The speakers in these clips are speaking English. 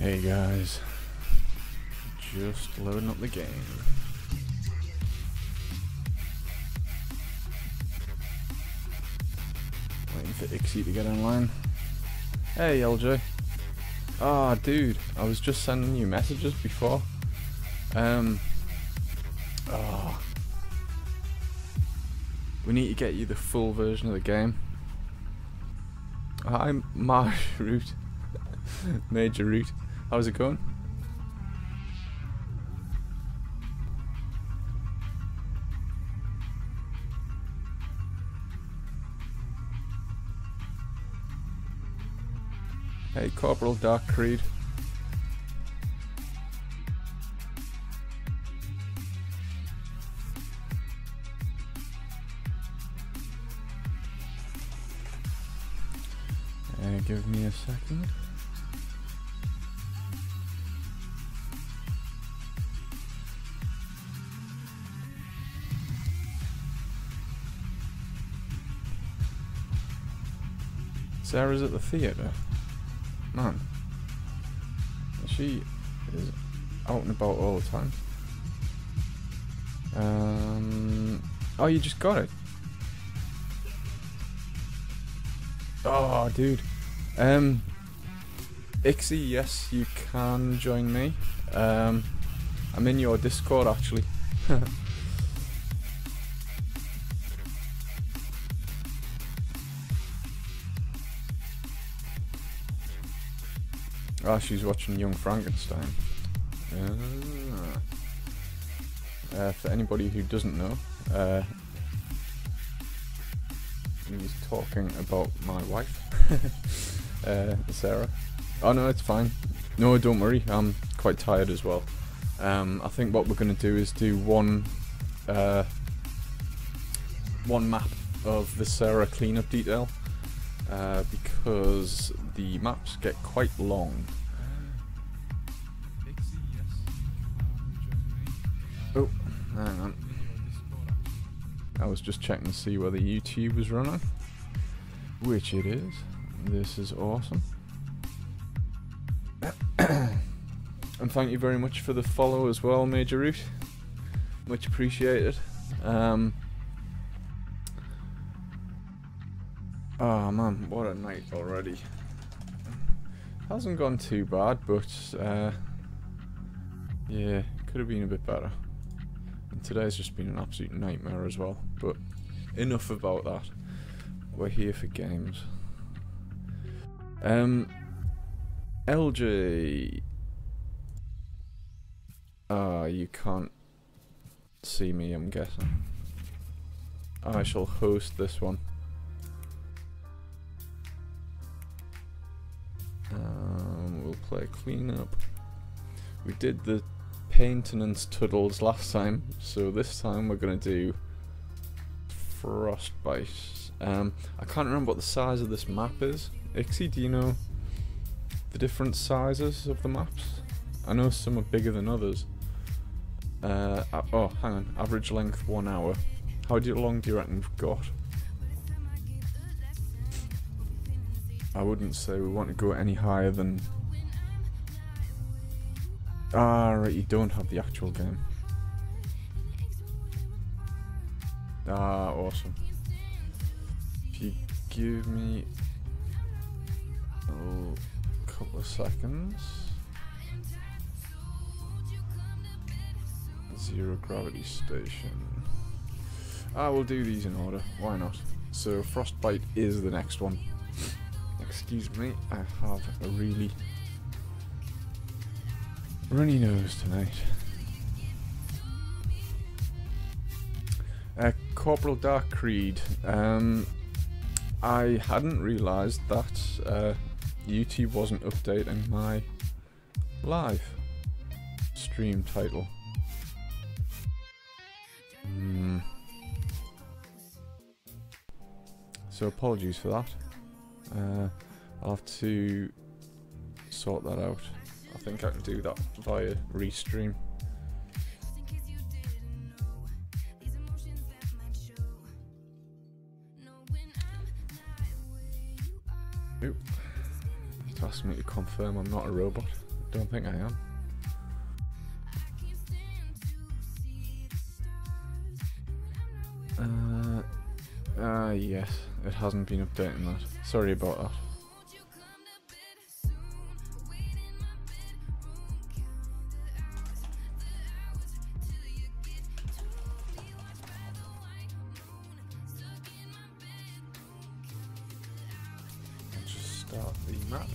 Hey guys, just loading up the game. Waiting for Ixie to get online. Hey LJ. Ah, dude, I was just sending you messages before. We need to get you the full version of the game. I'm Root. Major Root. How's it going? Hey, Corporal Dark Creed. Give me a second. Sarah's at the theatre. Man, she is out and about all the time. Oh, you just got it. Oh, dude. Ixie, yes, you can join me. I'm in your Discord actually. Ah, she's watching Young Frankenstein. For anybody who doesn't know, he's talking about my wife, Sarah. Oh no, it's fine. No, don't worry. I'm quite tired as well. I think what we're going to do is do one map of the Sarah cleanup detail, because the maps get quite long. Oh, hang on. I was just checking to see whether YouTube was running, which it is. This is awesome. And thank you very much for the follow as well, Major Root. Much appreciated. Oh man, what a night already. Hasn't gone too bad, but yeah, could have been a bit better. And today's just been an absolute nightmare as well. But enough about that. We're here for games. LJ. You can't see me, I'm guessing. I shall host this one. We'll play cleanup. We did the maintenance tuddles last time, so this time we're gonna do frostbite. I can't remember what the size of this map is. Ixie, do you know the different sizes of the maps? I know some are bigger than others. Oh, hang on. Average length 1 hour. How long do you reckon we've got? I wouldn't say we want to go any higher than... Ah, right, you don't have the actual game. Ah, awesome. If you give me a couple of seconds. Zero gravity station. We'll do these in order. Why not? So frostbite is the next one. Excuse me, I have a really runny nose tonight. Corporal Dark Creed. I hadn't realised that YouTube wasn't updating my live stream title. So apologies for that. I'll have to sort that out. I think I can do that via restream. Ooh. It's asking me to confirm I'm not a robot. don't think I am. Yes, it hasn't been updating that. Sorry about that. Let's just start the map.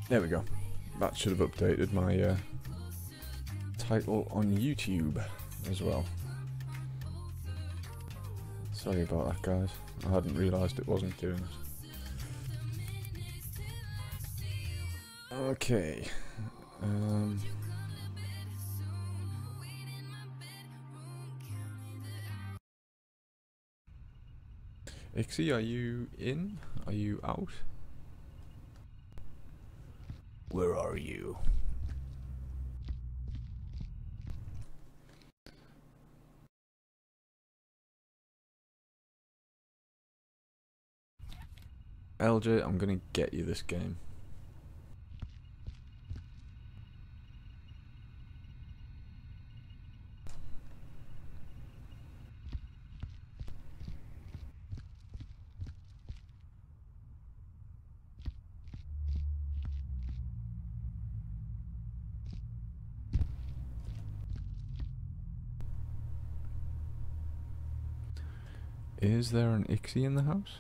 There we go. That should have updated my title on YouTube as well. Sorry about that, guys. I hadn't realised it wasn't doing it. Okay. Ixie, are you in? Are you out? Where are you? LJ, I'm gonna get you this game. Is there an Ixie in the house?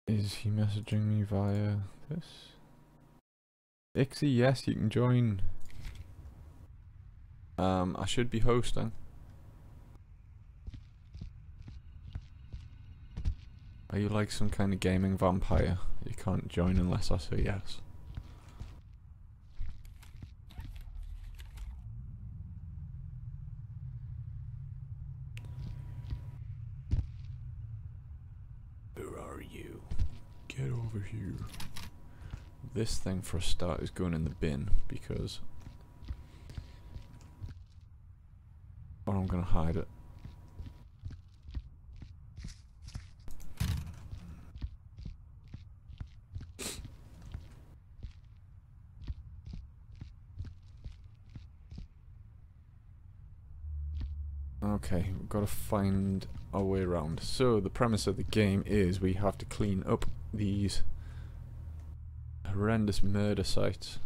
Is he messaging me via this? Ixie, yes, you can join. I should be hosting. Are you like some kind of gaming vampire? You can't join unless I say yes. Where are you? Get over here. This thing for a start is going in the bin because... or I'm gonna hide it. Okay, we've got to find our way around. So the premise of the game is we have to clean up these horrendous murder sites.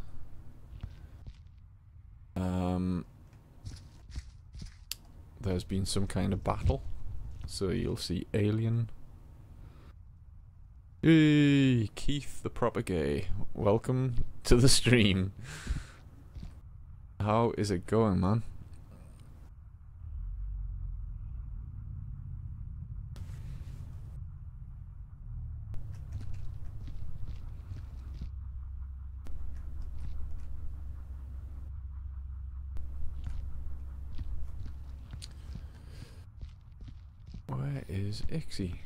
There's been some kind of battle, so you'll see alien. Hey, Keith the proper gay, welcome to the stream. How is it going, man? Where is Ixie?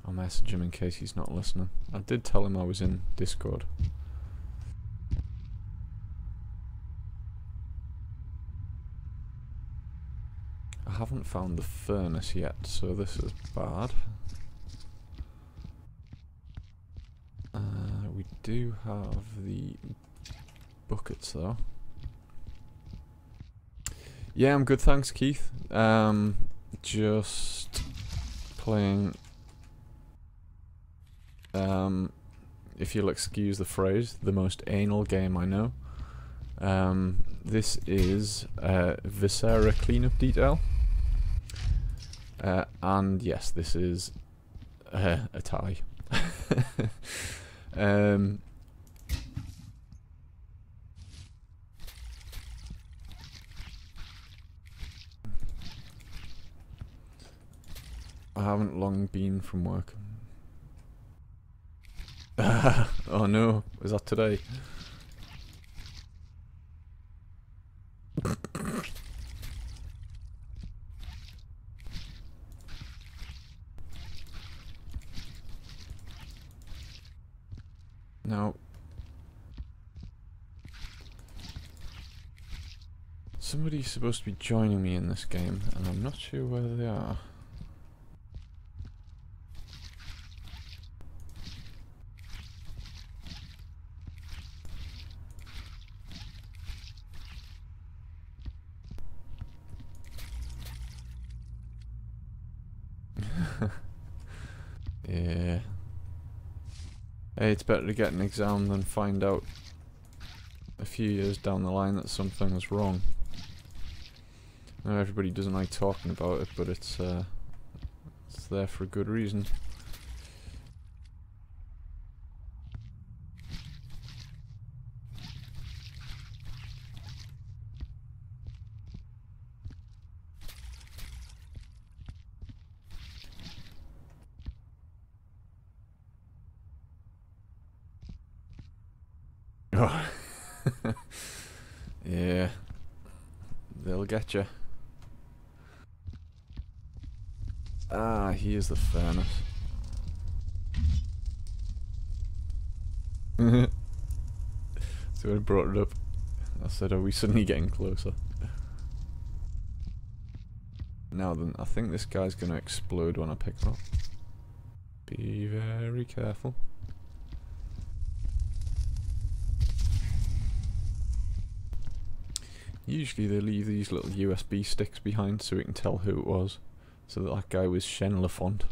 I'll message him in case he's not listening. I did tell him I was in Discord. I haven't found the furnace yet, so this is bad. We do have the buckets though. Yeah, I'm good, thanks, Keith. Just playing, if you'll excuse the phrase, the most anal game I know. This is Viscera Cleanup Detail. And yes, this is a tie. I haven't long been from work. Oh no, is that today? Now, somebody's supposed to be joining me in this game, and I'm not sure where they are. Yeah. Hey, it's better to get an exam than find out a few years down the line that something was wrong. Now everybody doesn't like talking about it, but it's there for a good reason. Oh. Yeah, they'll get you. Ah, here's the furnace. So I brought it up. I said, are we suddenly getting closer? Now then, I think this guy's gonna explode when I pick him up. Be very careful. Usually they leave these little USB sticks behind so we can tell who it was. So that guy was Shenlefont.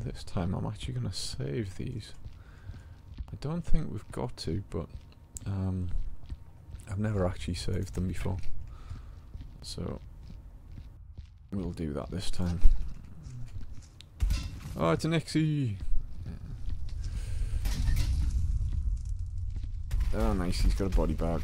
This time I'm actually going to save these. I don't think we've got to, but I've never actually saved them before. So we'll do that this time. Oh, it's an XE! Oh nice, he's got a body bag.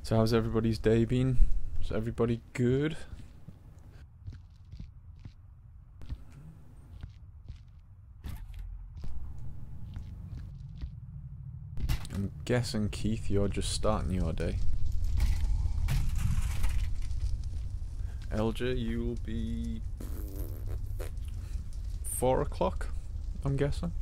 So how's everybody's day been? Is everybody good? I'm guessing, Keith, you're just starting your day. LJ, you'll be 4 o'clock, I'm guessing.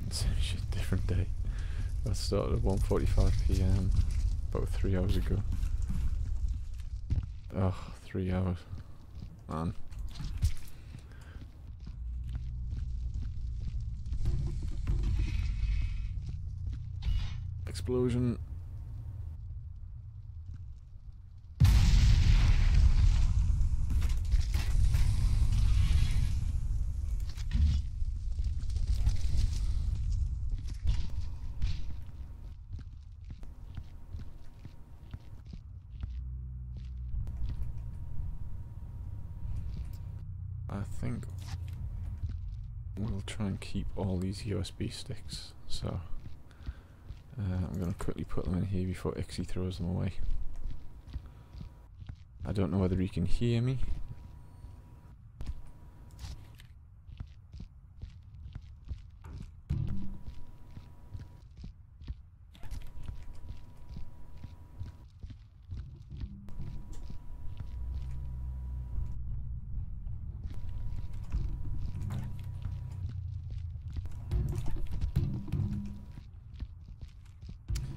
Same shit, different day. I started at 1:45 PM about 3 hours ago. Ugh, 3 hours. Man. Explosion. I think we'll try and keep all these USB sticks, so I'm going to quickly put them in here before Ixie throws them away. I don't know whether he can hear me.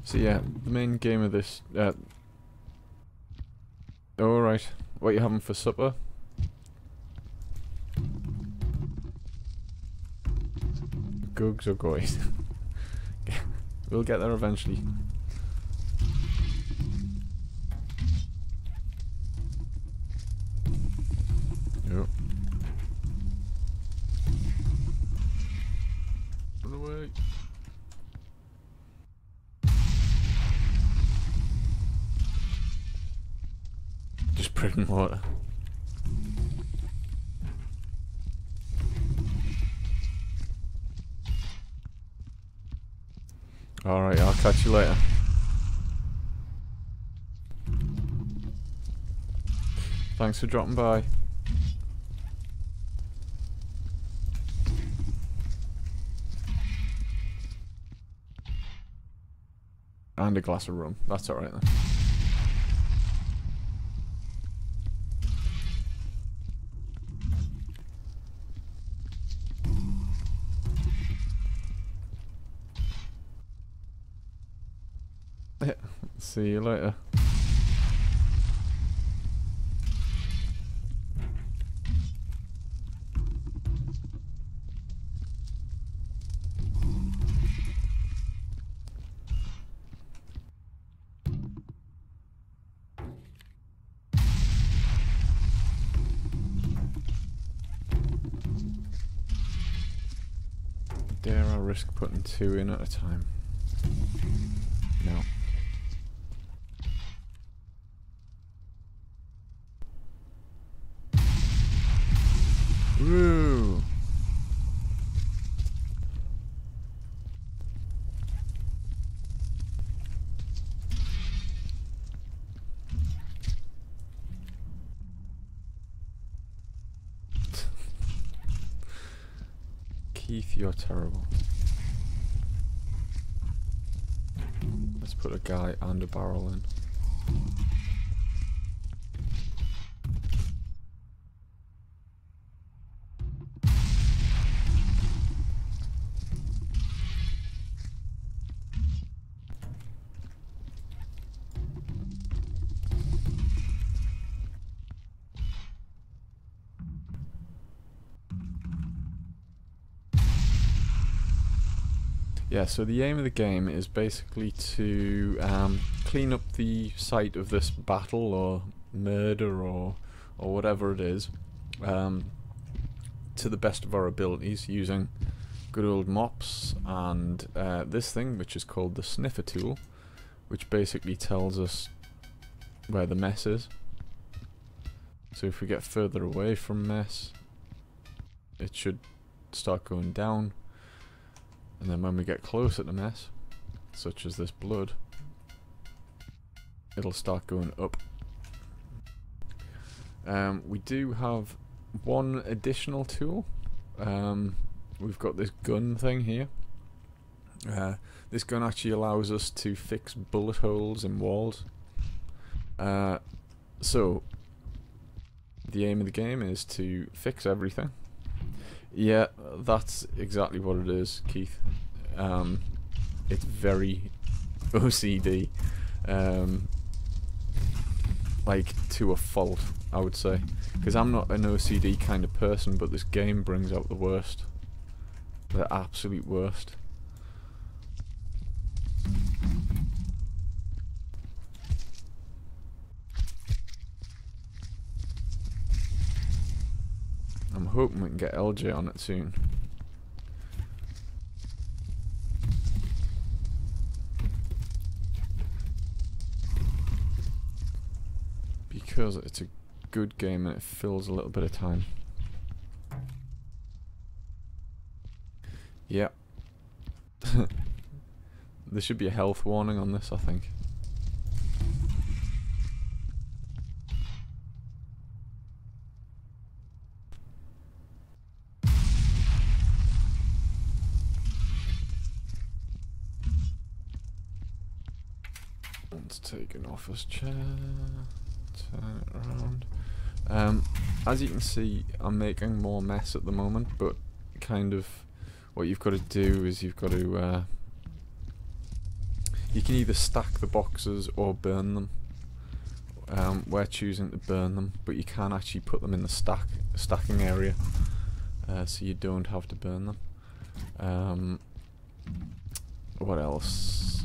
So yeah, the main game of this... Alright, what are you having for supper? Googs or goys? We'll get there eventually. Yep. Run away. brick and mortar. Alright, I'll catch you later. Thanks for dropping by. And a glass of rum. That's alright then. See you later. Dare I risk putting 2 in at a time? No. Woo! Keith, you're terrible. Let's put a guy and a barrel in. Yeah, so the aim of the game is basically to clean up the site of this battle or murder or whatever it is to the best of our abilities using good old mops and this thing which is called the sniffer tool, which basically tells us where the mess is. So if we get further away from mess, it should start going down. And then when we get closer to mess, such as this blood, it'll start going up. We do have one additional tool. We've got this gun thing here. This gun actually allows us to fix bullet holes in walls. So, the aim of the game is to fix everything. Yeah, that's exactly what it is, Keith. It's very OCD, like to a fault, I would say. Because I'm not an OCD kind of person, but this game brings out the worst. The absolute worst. I'm hoping we can get LJ on it soon. Because it's a good game and it fills a little bit of time. Yep. There should be a health warning on this, I think. Let's take an office chair, turn it around. As you can see, I'm making more mess at the moment, but kind of what you've got to do is you've got to you can either stack the boxes or burn them. We're choosing to burn them, but you can actually put them in the stacking area, so you don't have to burn them. What else?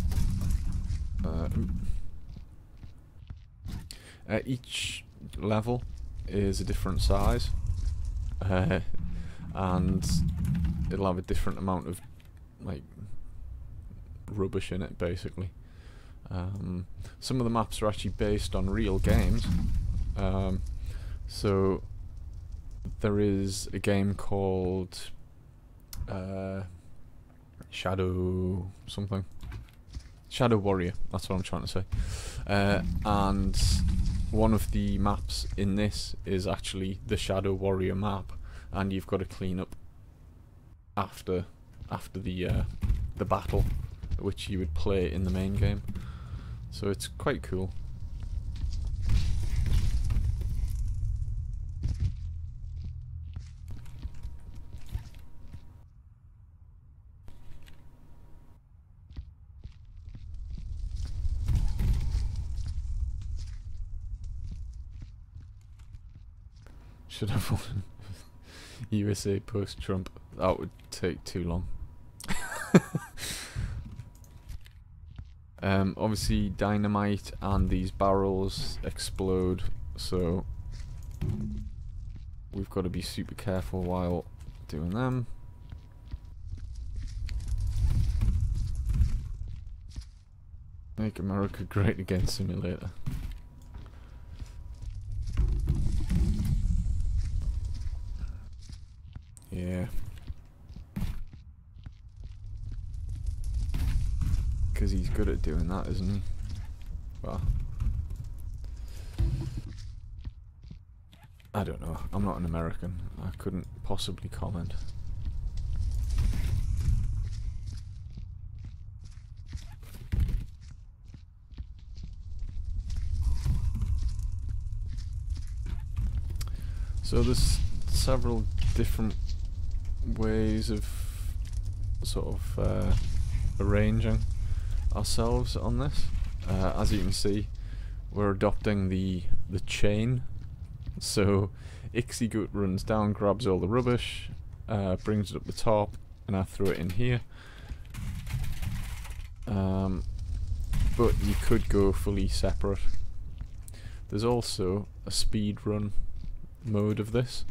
Each level is a different size, and it'll have a different amount of like rubbish in it, basically. Some of the maps are actually based on real games, So there is a game called Shadow something. Shadow Warrior, that's what I'm trying to say. And one of the maps in this is actually the Shadow Warrior map, and you've got to clean up after the battle, which you would play in the main game. So it's quite cool. Should have won USA post-Trump. That would take too long. Obviously dynamite and these barrels explode, so we've got to be super careful while doing them. Make America Great Again simulator. Yeah. Because he's good at doing that, isn't he? Well, I don't know. I'm not an American. I couldn't possibly comment. So there's several different ways of sort of arranging ourselves on this. As you can see, we're adopting the chain. So Ixie runs down, grabs all the rubbish, brings it up the top, and I throw it in here. But you could go fully separate. There's also a speed run mode of this,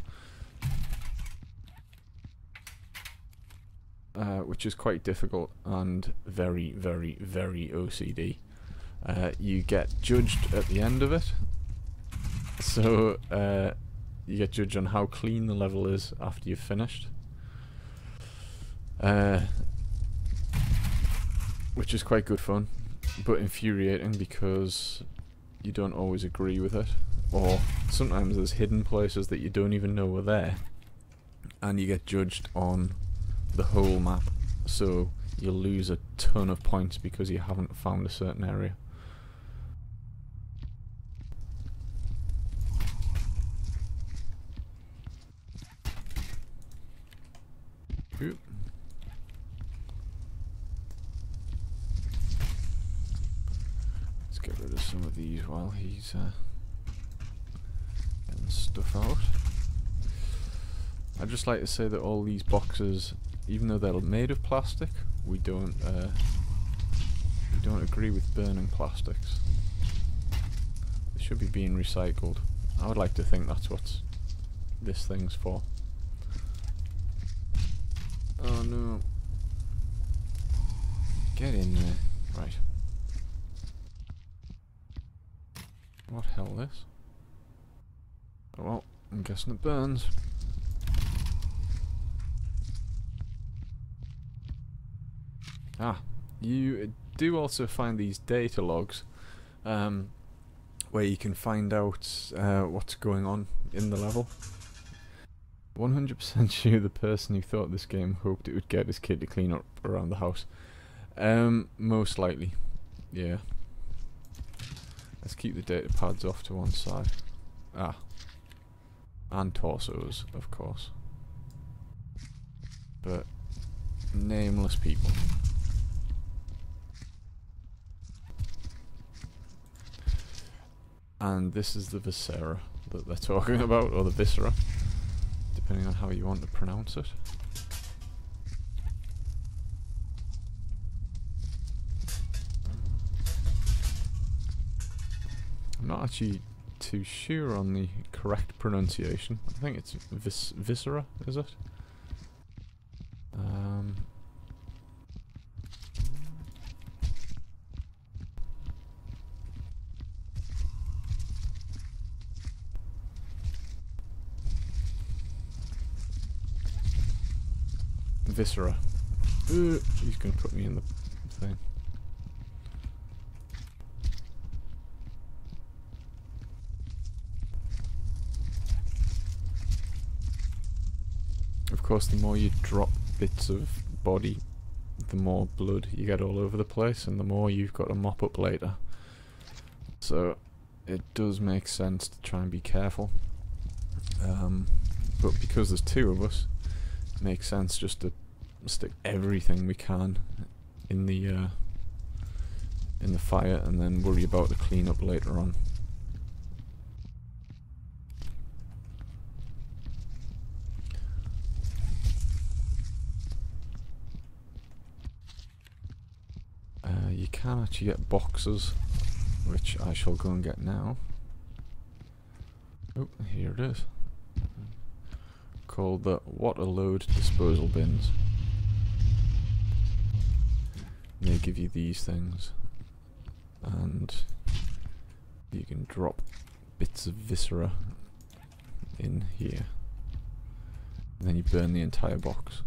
which is quite difficult and very, very, very OCD. You get judged at the end of it, so you get judged on how clean the level is after you've finished, which is quite good fun, but infuriating because you don't always agree with it, or sometimes there's hidden places that you don't even know are there, and you get judged on the whole map, so you'll lose a ton of points because you haven't found a certain area. Oop. Let's get rid of some of these while he's getting stuff out. I'd just like to say that all these boxes, even though they're made of plastic, we don't agree with burning plastics. They should be being recycled. I would like to think that's what this thing's for. Oh no. Get in there. Right. What hell this? Oh well, I'm guessing it burns. Ah, you do also find these data logs, where you can find out what's going on in the level. 100% sure the person who thought this game hoped it would get his kid to clean up around the house. Most likely, yeah. Let's keep the data pads off to one side. Ah, and torsos, of course. But nameless people. And this is the viscera that they're talking about, or the viscera, depending on how you want to pronounce it. I'm not actually too sure on the correct pronunciation. I think it's viscera, is it? viscera. He's gonna put me in the thing. Of course, the more you drop bits of body, the more blood you get all over the place, and the more you've got to mop up later. So it does make sense to try and be careful. But because there's two of us, it makes sense just to stick everything we can in the fire, and then worry about the cleanup later on. You can actually get boxes, which I shall go and get now. Oh, here it is. Called the water load disposal bins. And they give you these things, and you can drop bits of viscera in here, and then you burn the entire box.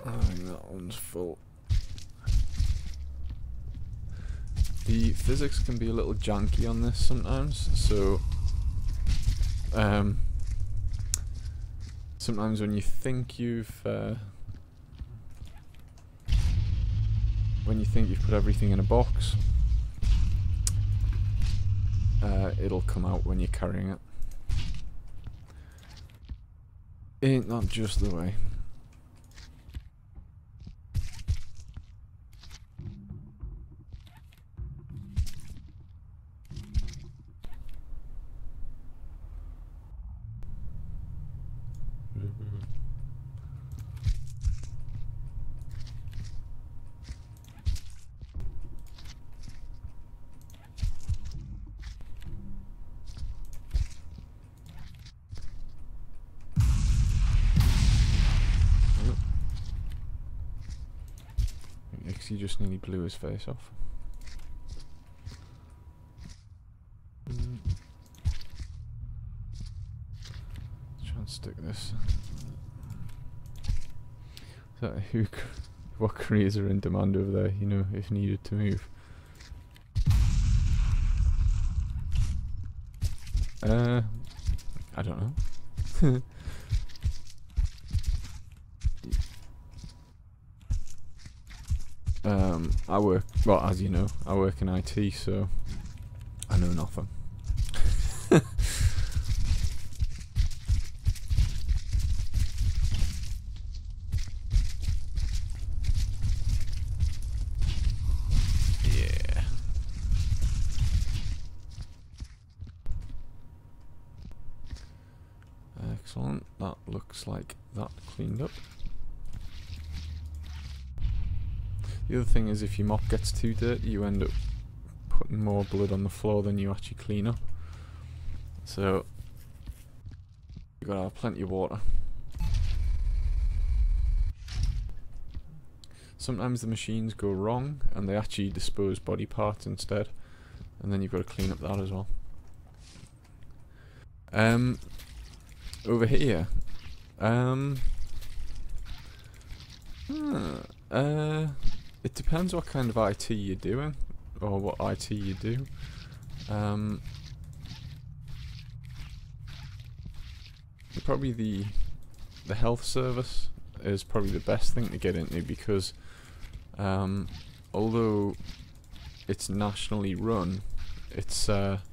I think that one's full. The physics can be a little janky on this sometimes, so sometimes when you think you've put everything in a box, it'll come out when you're carrying it. Ain't that just the way? He just nearly blew his face off. Let's try and stick this. So what careers are in demand over there, you know, if needed to move? I don't know. I work, well, as you know, I work in IT, so I know nothing. Yeah. Excellent. That looks like that cleaned up. The other thing is, if your mop gets too dirty, you end up putting more blood on the floor than you actually clean up. So you've got to have plenty of water. Sometimes the machines go wrong and they actually dispose body parts instead, and then you've got to clean up that as well. Over here, it depends what kind of IT you're doing, or what IT you do. Probably the health service is probably the best thing to get into, because although it's nationally run, it's actually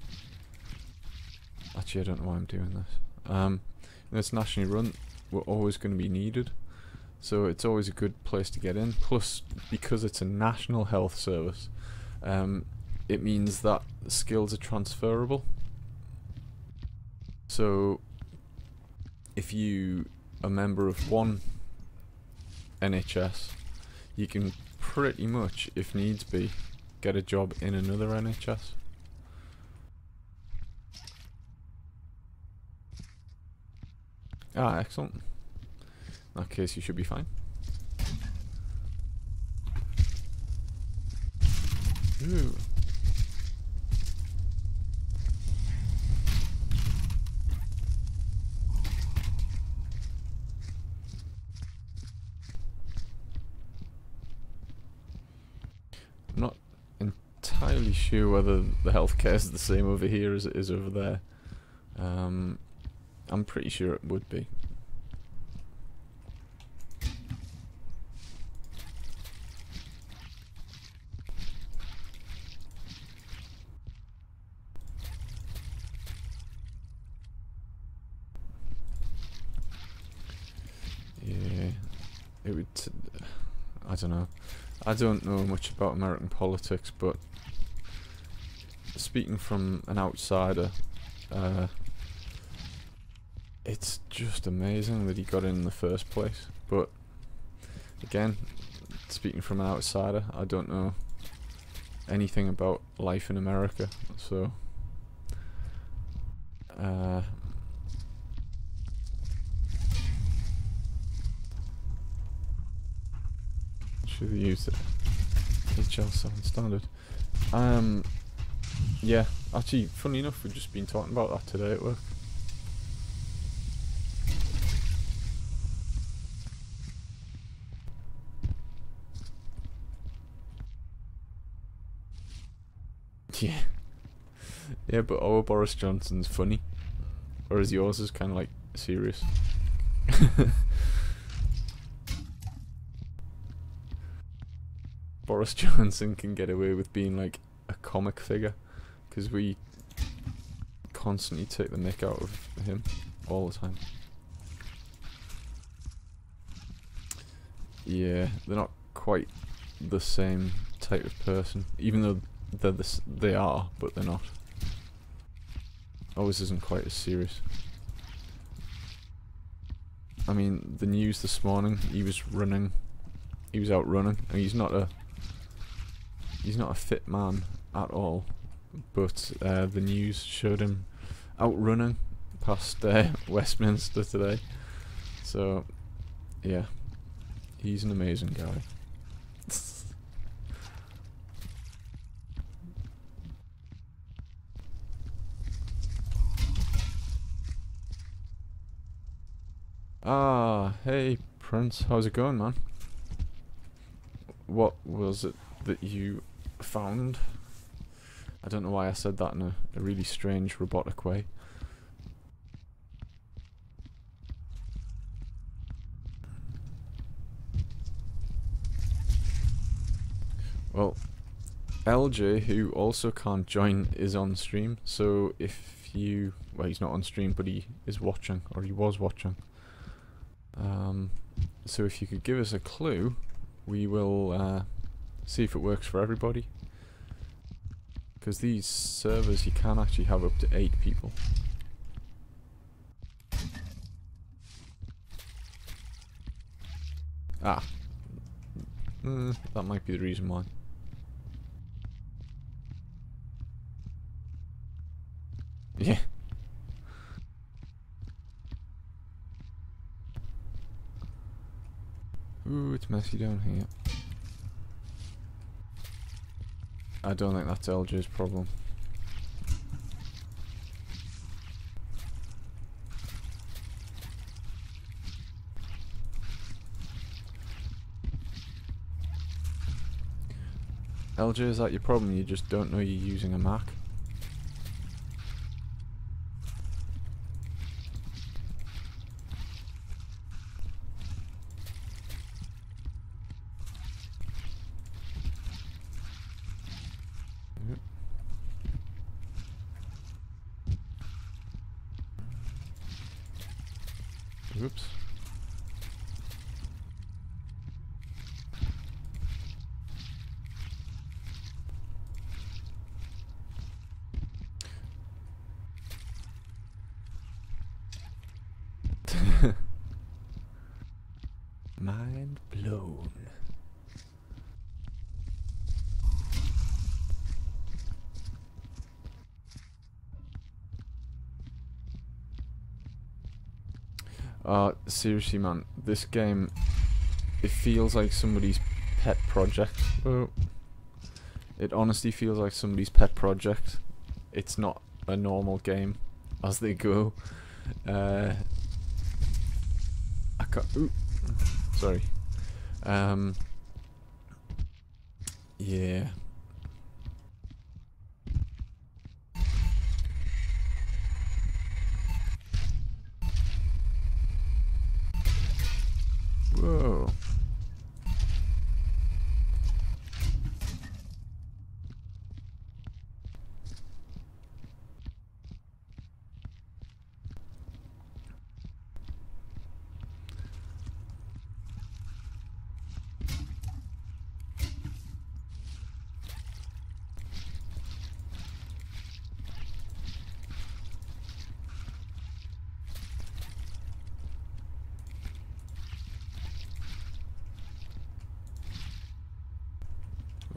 I don't know why I'm doing this. It's nationally run, we're always going to be needed. So it's always a good place to get in. Plus, because it's a national health service, it means that the skills are transferable. So if you are a member of one NHS, you can pretty much, if needs be, get a job in another NHS. Ah, excellent. In that case, you should be fine. Ooh. Not entirely sure whether the healthcare is the same over here as it is over there. I'm pretty sure it would be. Yeah, it would. I don't know. I don't know much about American politics, but speaking from an outsider, it's just amazing that he got in the first place. But again, speaking from an outsider, I don't know anything about life in America, so should have used it. HL7 standard. Yeah, actually, funny enough, we've just been talking about that today at work. Yeah. Yeah, but our Boris Johnson's funny. Whereas yours is kind of like serious. Boris Johnson can get away with being like a comic figure because we constantly take the mick out of him all the time. Yeah, they're not quite the same type of person, even though they are, but they're not. Ours isn't quite as serious. I mean, the news this morning, he was out running, and he's not a fit man at all, but the news showed him out running past Westminster today, so yeah, he's an amazing guy. Ah, hey Prince, how's it going, man? What was it that you found? I don't know why I said that in a really strange robotic way. Well, LJ, who also can't join, is on stream, so if you... well, he's not on stream, but he is watching, or he was watching. So if you could give us a clue, we will see if it works for everybody. Because these servers, you can actually have up to 8 people. Ah. That might be the reason why. Yeah. Ooh, it's messy down here. I don't think that's LJ's problem. LJ, is that your problem? You just don't know you're using a Mac? Oops. Mind blown. Seriously, man, this game, it feels like somebody's pet project. Oh. It honestly feels like somebody's pet project. It's not a normal game as they go. I can't. Ooh, sorry. Yeah. Whoa.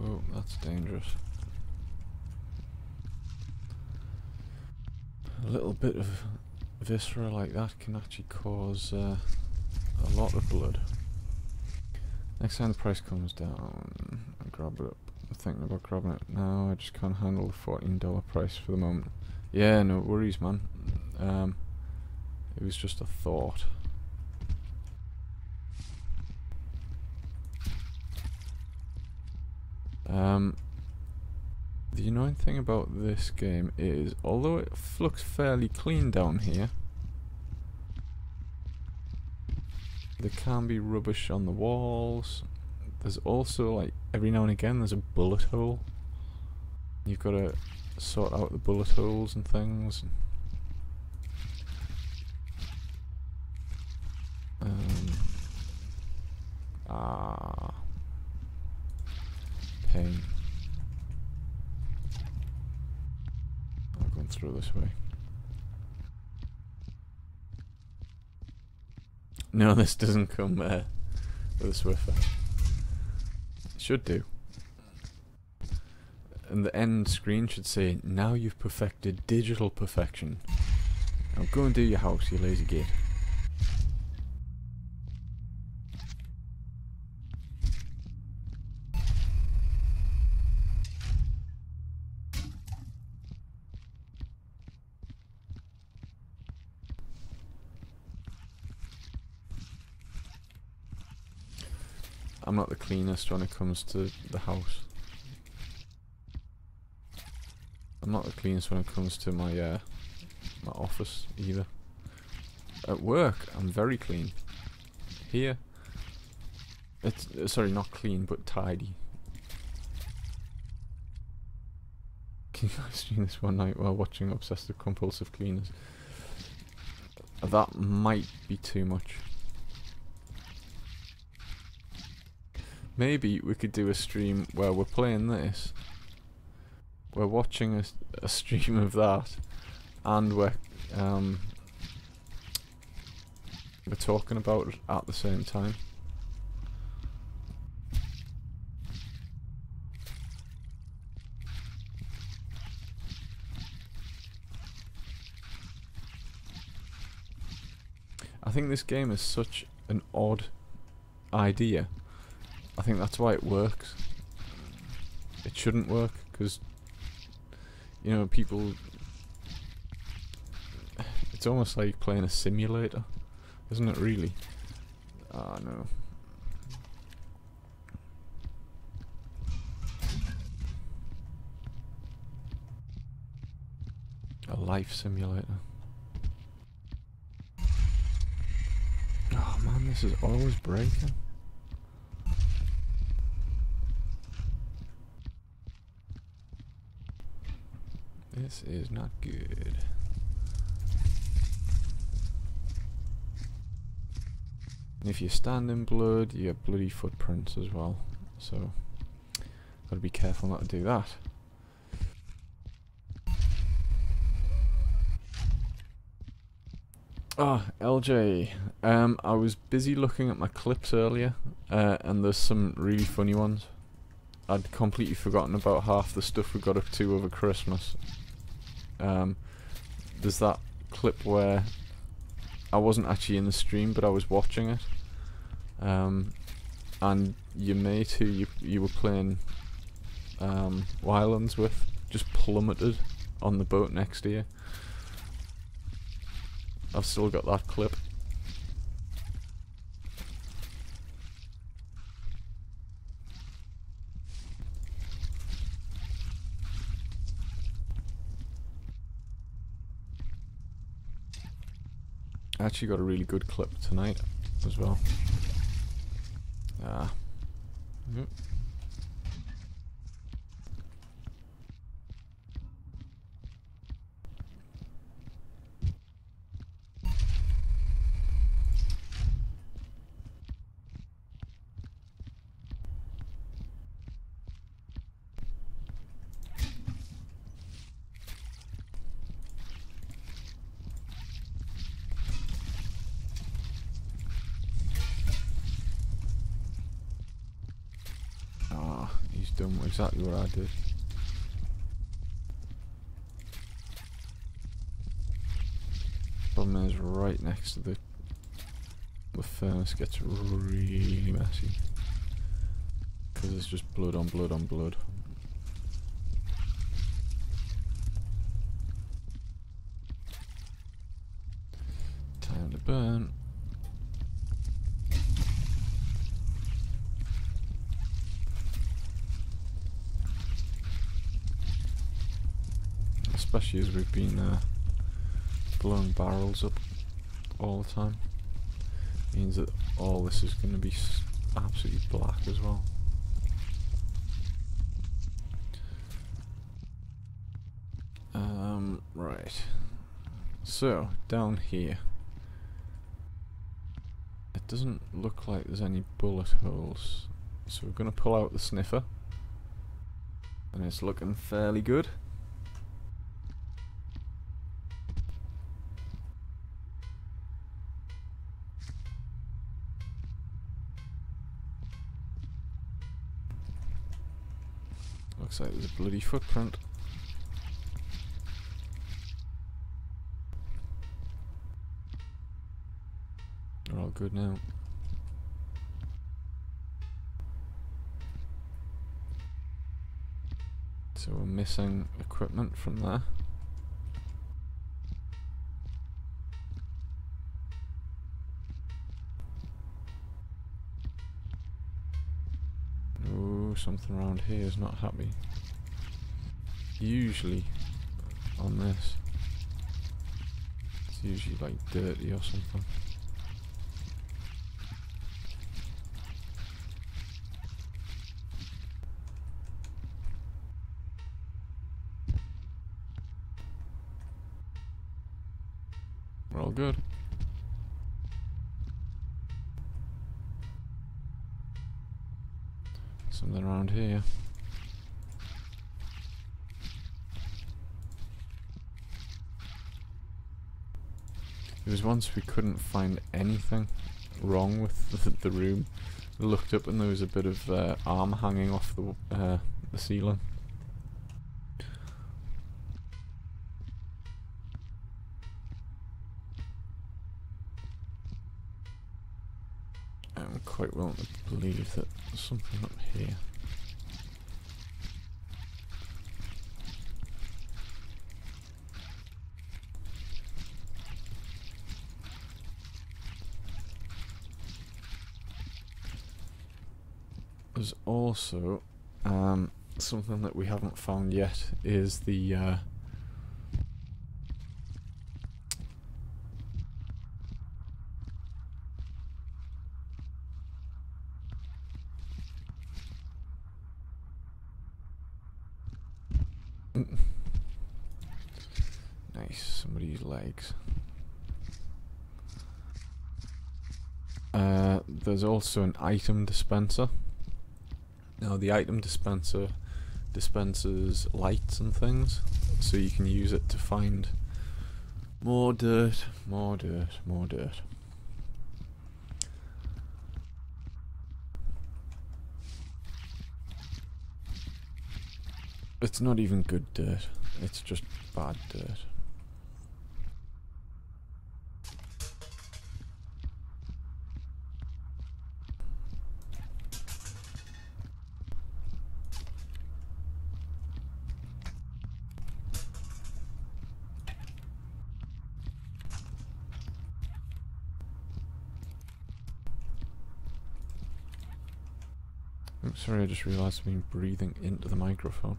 Oh, that's dangerous. A little bit of viscera like that can actually cause a lot of blood. Next time the price comes down, I'll grab it up. I'm thinking about grabbing it now. I just can't handle the $14 price for the moment. Yeah, no worries, man. It was just a thought. The annoying thing about this game is, although it looks fairly clean down here, there can be rubbish on the walls. There's also, like, every now and again there's a bullet hole. You've got to sort out the bullet holes and things. Pain. I'm going through this way. No, this doesn't come with a Swiffer. It should do. And the end screen should say, "Now you've perfected digital perfection. Now go and do your house, you lazy git." I'm not the cleanest when it comes to the house. I'm not the cleanest when it comes to my my office either. At work, I'm very clean. Here, it's sorry, not clean, but tidy. Can you guys stream this one night while watching Obsessive Compulsive Cleaners? That might be too much. Maybe we could do a stream where we're playing this, we're watching a stream of that, and we're talking about it at the same time. I think this game is such an odd idea. I think that's why it works. It shouldn't work, because, you know, people... It's almost like playing a simulator, isn't it, really? Ah, no. A life simulator. Oh man, this is always breaking. This is not good. And if you stand in blood, you get bloody footprints as well. So, gotta be careful not to do that. Ah, LJ. I was busy looking at my clips earlier, and there's some really funny ones. I'd completely forgotten about half the stuff we got up to over Christmas. There's that clip where I wasn't actually in the stream, but I was watching it. And your mate who you were playing Wildlands with just plummeted on the boat next to you. I've still got that clip. I actually got a really good clip tonight as well. Yep. He's done exactly what I did. Problem is, right next to the furnace gets really messy because it's just blood on blood on blood. Time to burn. Especially as we've been blowing barrels up all the time. Means that all this is going to be absolutely black as well. Right. So, down here. It doesn't look like there's any bullet holes. So we're going to pull out the sniffer. And it's looking fairly good. Looks like there's a bloody footprint. We're all good now. So we're missing equipment from there. Oh, something around here is not happy. Usually on this, it's usually like dirty or something. We're all good. Something around here. There was once we couldn't find anything wrong with the room. We looked up and there was a bit of arm hanging off the ceiling. I'm quite willing to believe that there's something up here. There's also something that we haven't found yet is the nice, somebody's legs. There's also an item dispenser. Now the item dispenser dispenses lights and things, so you can use it to find more dirt, more dirt, more dirt. It's not even good dirt, it's just bad dirt. Oops, sorry, I just realised I've been breathing into the microphone.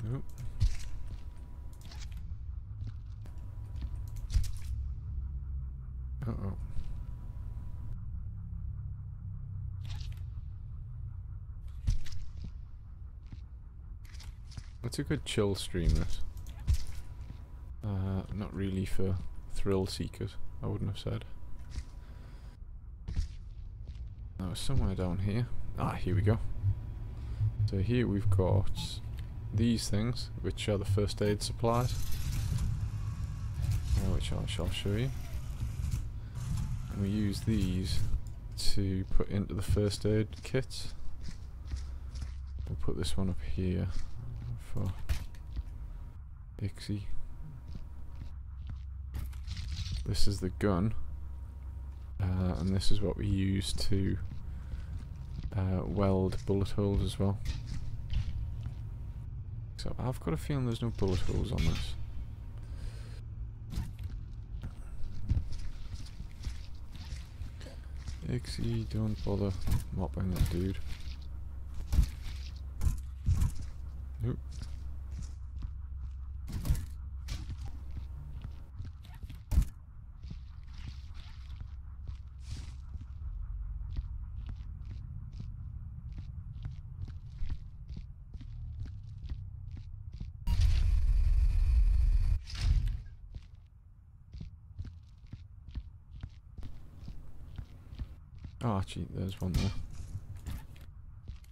Nope. Uh-oh. It's a good chill stream, this. Not really for thrill seekers, I wouldn't have said. That was somewhere down here. Ah, here we go. So here we've got these things, which are the first aid supplies, which I shall show you. And we use these to put into the first aid kits. We'll put this one up here for Ixie. This is the gun, and this is what we use to weld bullet holes as well. So I've got a feeling there's no bullet holes on this. Ixie, don't bother mopping that dude. Nope. Oh, actually, there's one there.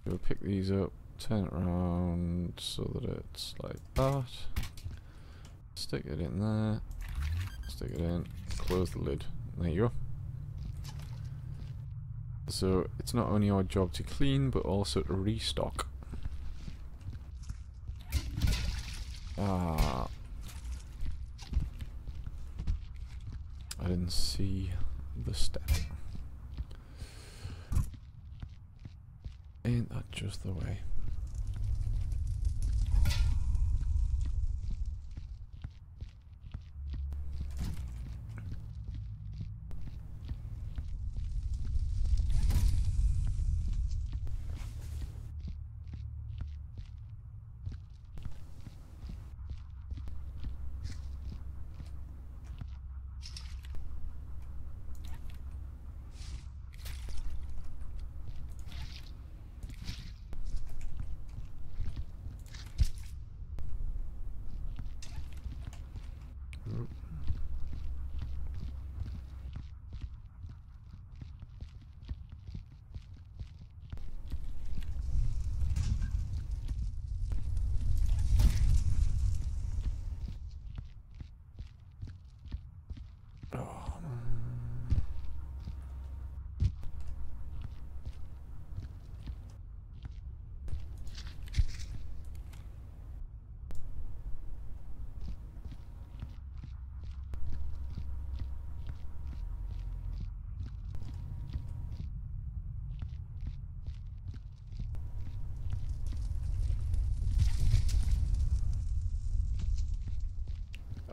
We'll pick these up, turn it around so that it's like that. Stick it in there. Stick it in. Close the lid. There you go. So it's not only our job to clean, but also to restock. Ah. I didn't see the step. Ain't that just the way?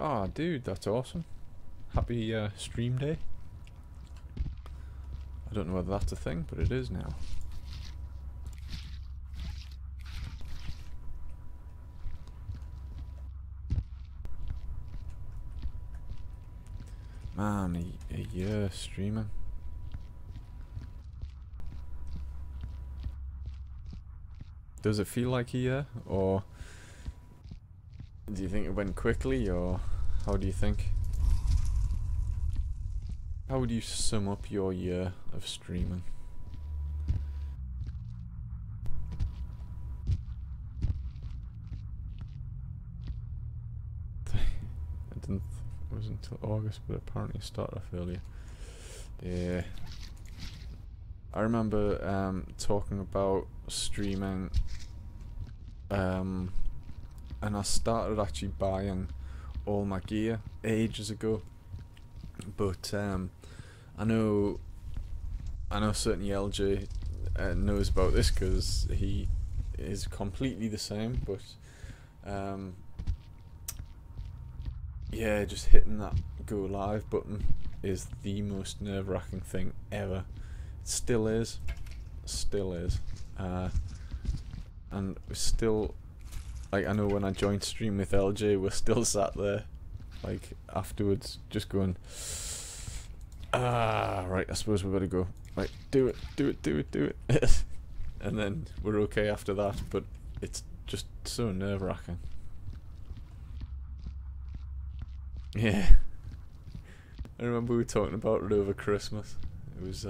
Ah, dude, that's awesome. Happy stream day. I don't know whether that's a thing, but it is now. Man, a year streaming. Does it feel like a year, or do you think it went quickly, or how do you think? How would you sum up your year of streaming? It wasn't until August, but apparently it started off earlier. Yeah. I remember talking about streaming, and I started actually buying all my gear ages ago. But I know certainly LJ knows about this because he is completely the same. But yeah, just hitting that go live button is the most nerve-wracking thing ever. It still is, and we're still, like, I know when I joined stream with LJ, we're still sat there, like, afterwards, just going, right, I suppose we've got to go. Like, do it. And then we're okay after that, but it's just so nerve-wracking. Yeah. I remember we were talking about it over Christmas. It was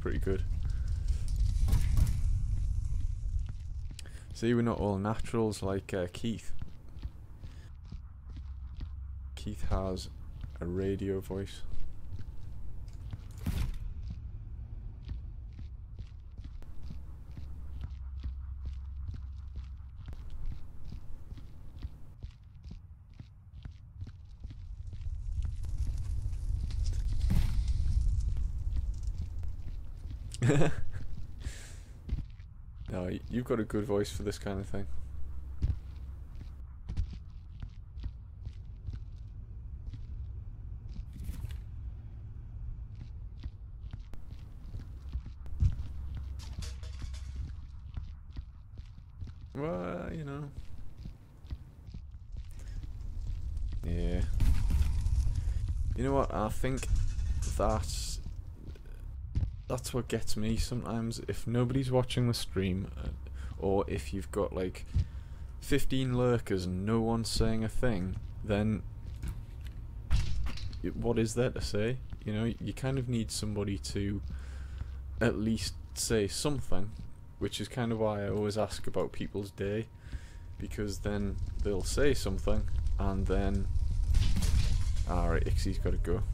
pretty good. See, we're not all naturals like Keith. Keith has a radio voice. No, you've got a good voice for this kind of thing. Well, you know. Yeah. You know what? I think that's what gets me sometimes. If nobody's watching the stream, or if you've got like 15 lurkers and no one's saying a thing, then what is there to say? You know, you kind of need somebody to at least say something, which is kind of why I always ask about people's day, because then they'll say something, and then alright, Ixie's got to go.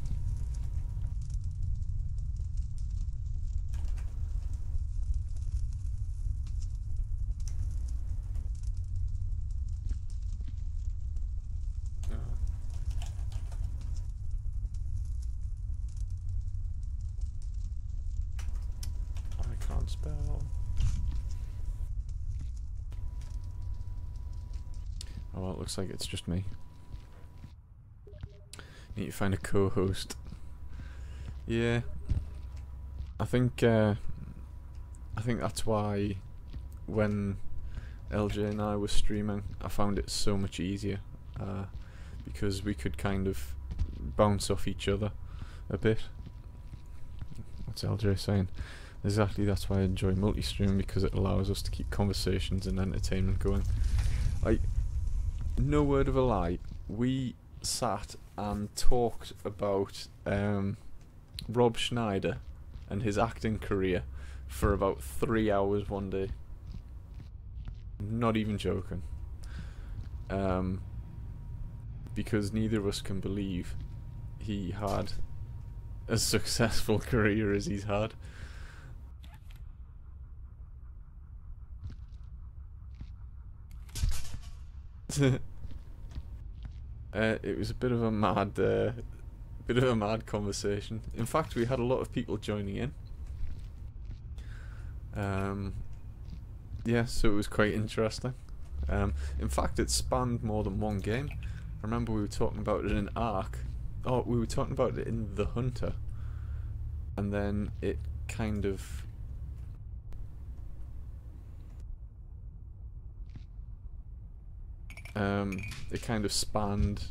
Spell. Oh well, it looks like it's just me. Need to find a co-host. Yeah, I think that's why when LJ and I were streaming, I found it so much easier, because we could kind of bounce off each other a bit. What's LJ saying? Exactly, that's why I enjoy multi-streaming, because it allows us to keep conversations and entertainment going. Like, no word of a lie, we sat and talked about Rob Schneider and his acting career for about 3 hours one day. Not even joking. Because neither of us can believe he had a successful career as he's had. It was a bit of a mad conversation. In fact, we had a lot of people joining in. Yeah, so it was quite interesting. In fact, it spanned more than one game. I remember we were talking about it in Ark. Oh, we were talking about it in The Hunter, and then it kind of spanned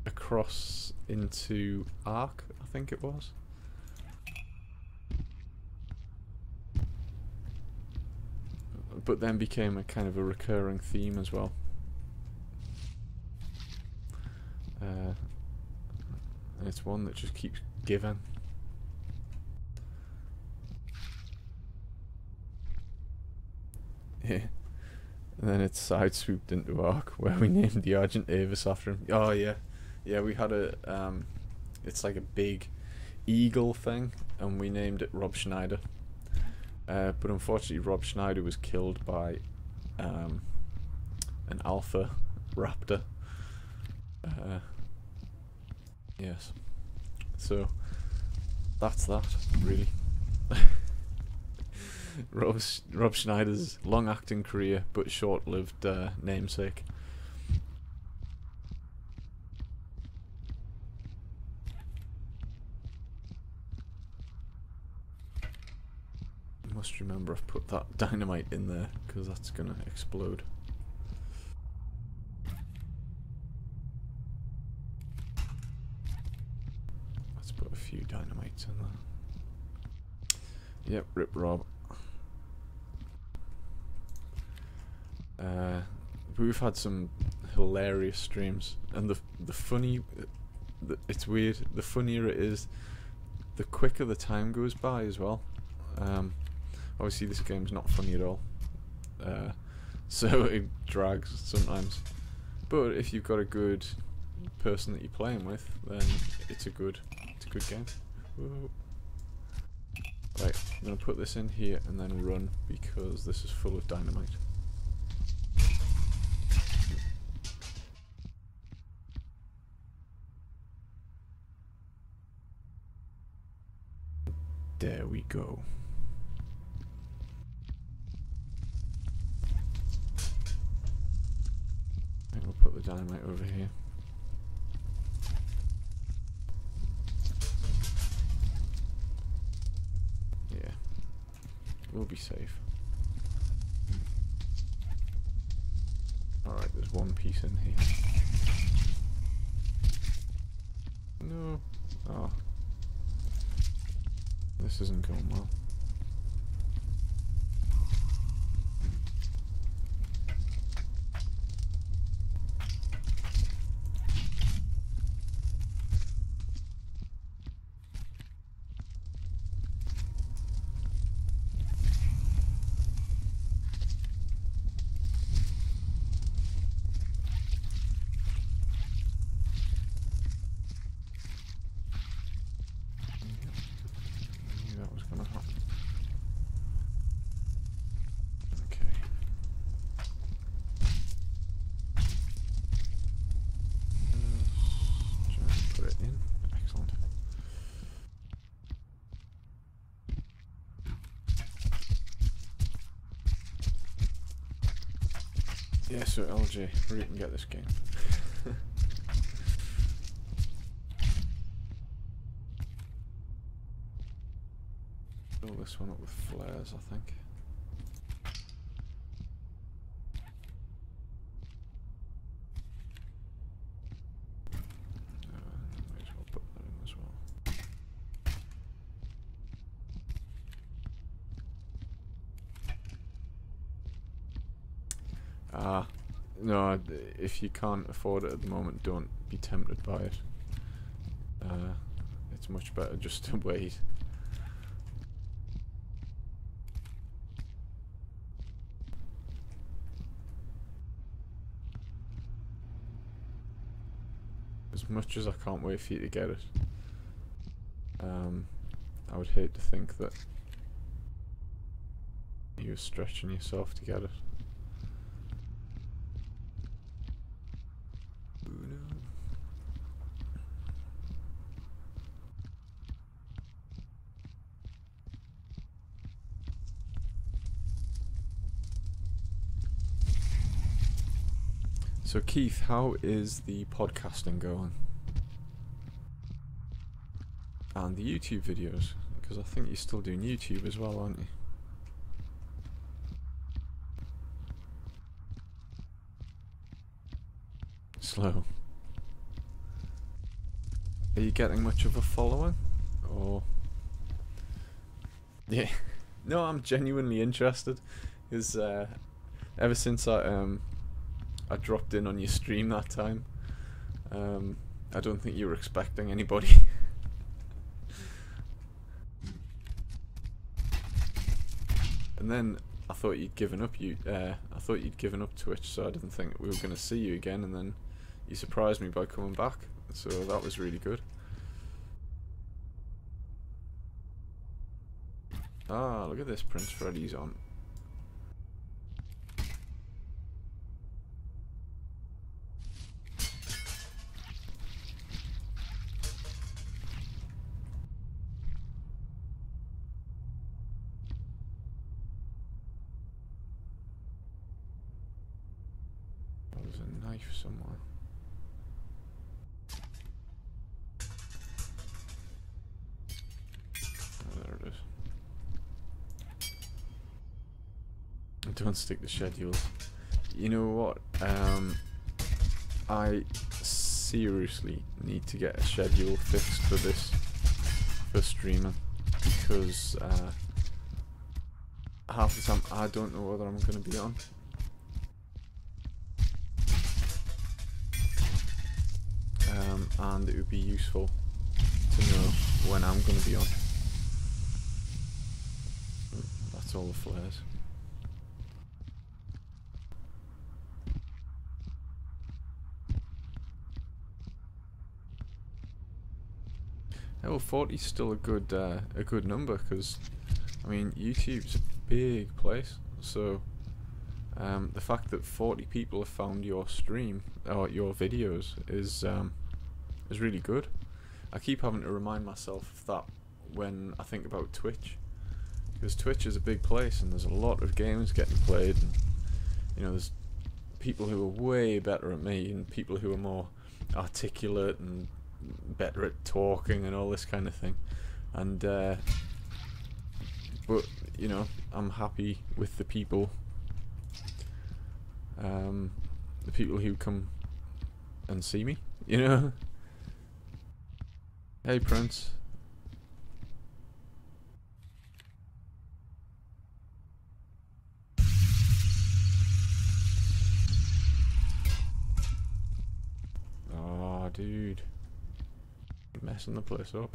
across into Ark, I think it was. But then became a kind of a recurring theme as well. And it's one that just keeps giving. Yeah. And then it's side swooped into Ark, where we named the Argent Avis after him. Oh yeah, yeah. We had a, it's like a big eagle thing, and we named it Rob Schneider. But unfortunately, Rob Schneider was killed by an alpha raptor. Yes. So that's that, really. Rob Schneider's long acting career, but short-lived namesake. Must remember I've put that dynamite in there because that's gonna explode. Let's put a few dynamites in there. Yep, rip Rob. We've had some hilarious streams, and the funny, it's weird. The funnier it is, the quicker the time goes by as well. Obviously, this game's not funny at all, so it drags sometimes. But if you've got a good person that you're playing with, then it's a good game. Whoa. Right, I'm gonna put this in here and then run because this is full of dynamite. There we go. I think we'll put the dynamite over here. Yeah, we'll be safe. Alright, there's one piece in here. No. Oh. This isn't going well. Yeah, so LJ, where you can get this game. Fill this one up with flares, I think. Might as well put that in as well. No, if you can't afford it at the moment, don't be tempted by it. It's much better just to wait. As much as I can't wait for you to get it, I would hate to think that you're stretching yourself to get it. So Keith, how is the podcasting going? And the YouTube videos? Because I think you're still doing YouTube as well, aren't you? Slow. Are you getting much of a following? Or... Yeah. No, I'm genuinely interested. Because ever since I dropped in on your stream that time, I don't think you were expecting anybody. And then I thought you'd given up. I thought you'd given up Twitch, so I didn't think we were going to see you again. And then you surprised me by coming back, so that was really good. Ah, look at this, Prince Freddy's on. There's a knife somewhere. Oh, there it is. Don't stick to schedules. You know what? I seriously need to get a schedule fixed for this, for streaming, because half the time I don't know whether I'm going to be on. And it would be useful to know when I'm going to be on. That's all the flares. Oh, 40's still a good number, because I mean YouTube's a big place, so the fact that 40 people have found your stream or your videos is really good. I keep having to remind myself of that when I think about Twitch, because Twitch is a big place and there's a lot of games getting played, and you know, there's people who are way better at me and people who are more articulate and better at talking and all this kind of thing, and but you know, I'm happy with the people who come and see me, you know. Hey Prince. Oh dude, messing the place up.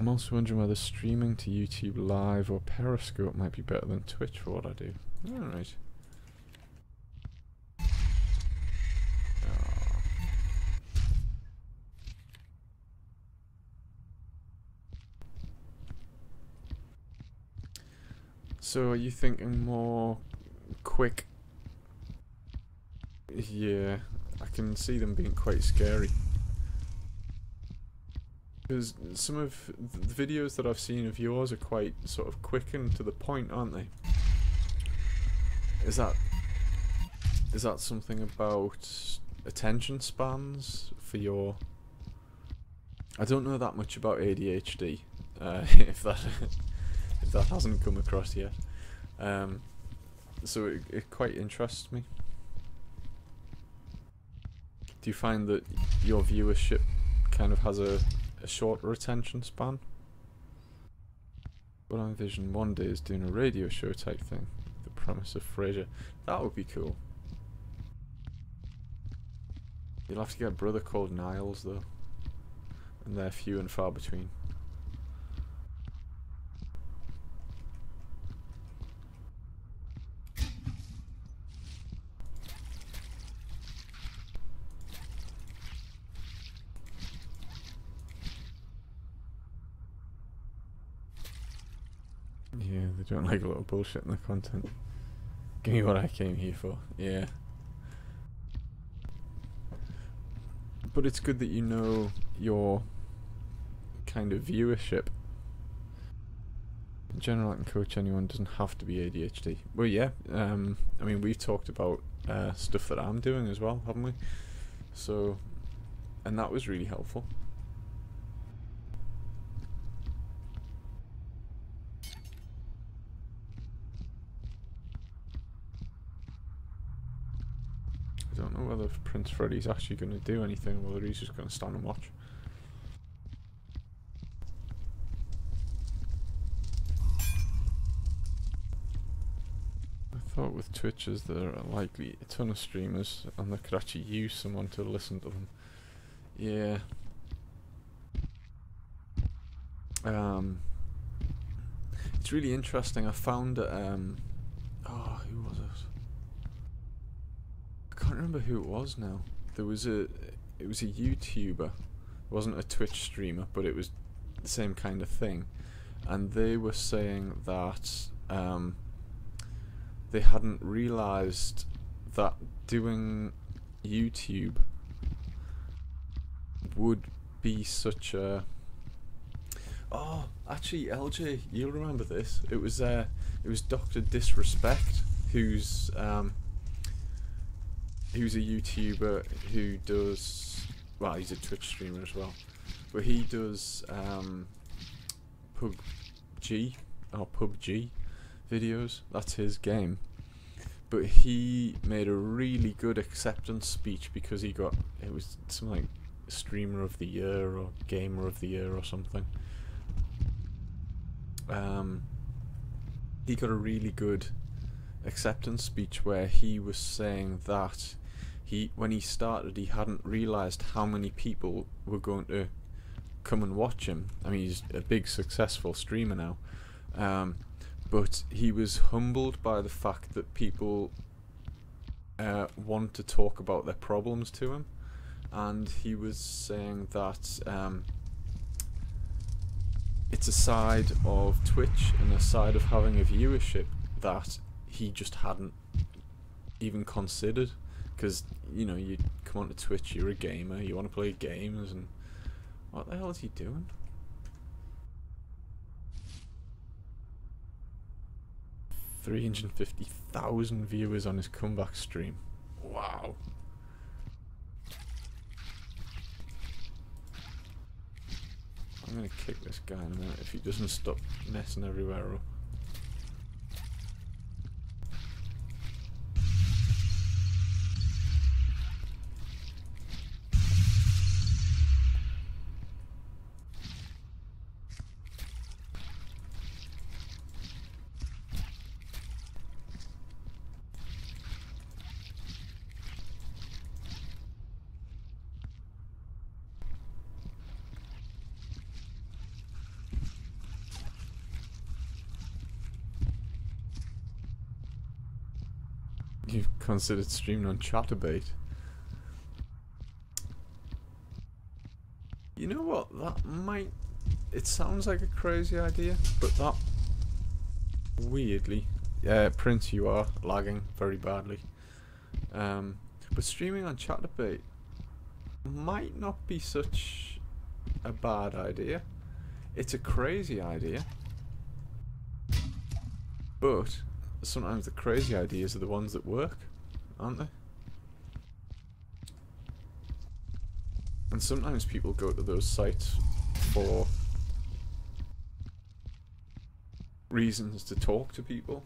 I'm also wondering whether streaming to YouTube Live or Periscope might be better than Twitch for what I do. Alright. So are you thinking more quick? Yeah, I can see them being quite scary. Because some of the videos that I've seen of yours are quite sort of quick and to the point, aren't they? Is that something about attention spans for your... I don't know that much about ADHD, if that hasn't come across yet. So it quite interests me. Do you find that your viewership kind of has a shorter attention span? What I envision one day is doing a radio show type thing. The premise of Frasier. That would be cool. You'll have to get a brother called Niles though, and they're few and far between. Yeah, they don't like a lot of bullshit in the content. Give me what I came here for. Yeah. But it's good that you know your kind of viewership. In general, I can coach anyone, doesn't have to be ADHD. Well, yeah, I mean, we've talked about stuff that I'm doing as well, haven't we? So, and that was really helpful. I don't know whether Prince Freddy's actually going to do anything or whether he's just going to stand and watch. I thought with Twitchers there are likely a ton of streamers and they could actually use someone to listen to them. Yeah. It's really interesting. I found that, oh, who was it? I can't remember who it was now. It was a YouTuber wasn't a Twitch streamer, but it was the same kind of thing, and they were saying that they hadn't realised that doing YouTube would be such a... Oh, actually, LJ, you'll remember this. It was Dr. Disrespect, who's a YouTuber who does, well, he's a Twitch streamer as well, but he does PUBG videos. That's his game. But he made a really good acceptance speech because he got, it was something like Streamer of the Year or Gamer of the Year or something. He got a really good acceptance speech where he was saying that when he started, he hadn't realised how many people were going to come and watch him. I mean, he's a big successful streamer now, but he was humbled by the fact that people want to talk about their problems to him, and he was saying that it's a side of Twitch and a side of having a viewership that he just hadn't even considered, because, you know, you come onto Twitch, you're a gamer, you want to play games, and what the hell is he doing? $350,000 viewers on his comeback stream. Wow. I'm gonna kick this guy in a minute if he doesn't stop messing everywhere up. You've considered streaming on Chatterbait. You know what? That might... It sounds like a crazy idea, but that... Weirdly... Yeah, Prince, you are lagging very badly. But streaming on Chatterbait might not be such a bad idea. It's a crazy idea. But... sometimes the crazy ideas are the ones that work, aren't they? And sometimes people go to those sites for reasons to talk to people,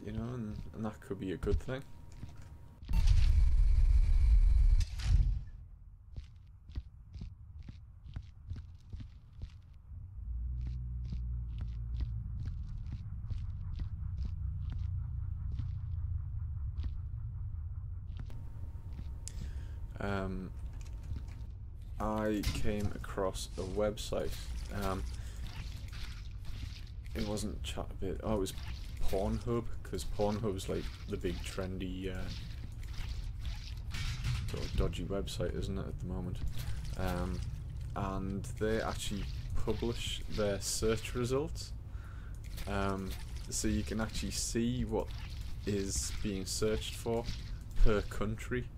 you know, and that could be a good thing. I came across a website. It wasn't Chatterbait. Oh, it was Pornhub, because Pornhub's like the big trendy sort of dodgy website, isn't it, at the moment? And they actually publish their search results, so you can actually see what is being searched for per country,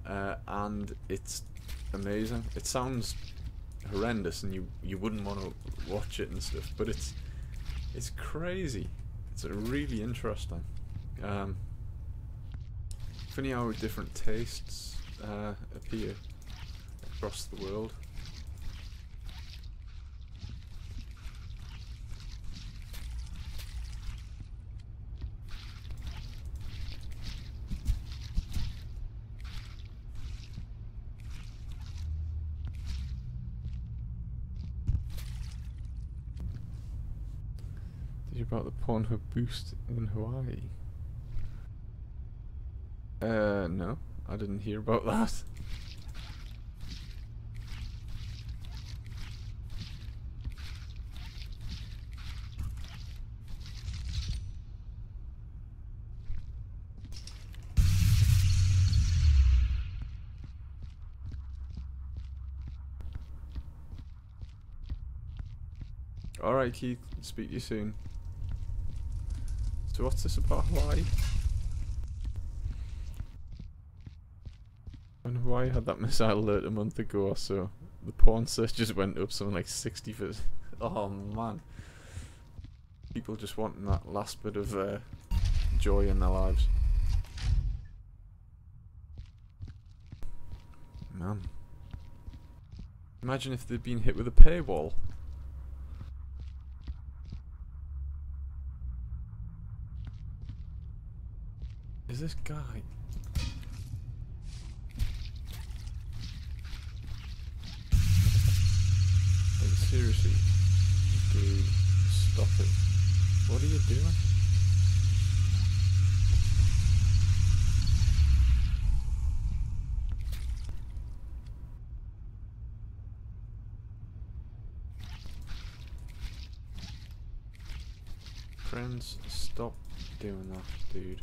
and it's amazing. It sounds horrendous and you wouldn't want to watch it and stuff, but it's crazy. It's really interesting. Funny how different tastes appear across the world. About the Pornhub boost in Hawaii. No, I didn't hear about that. Alright, Keith. Speak to you soon. So what's this about Hawaii? And Hawaii had that missile alert a month ago or so. The porn search just went up something like 60%. Oh man. People just wanting that last bit of joy in their lives. Man. Imagine if they'd been hit with a paywall. Is this guy? Like, seriously, dude, stop it. What are you doing? Friends, stop doing that, dude.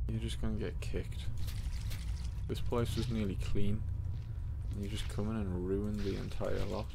You're just gonna get kicked. This place was nearly clean. And you just come in and ruin the entire lot.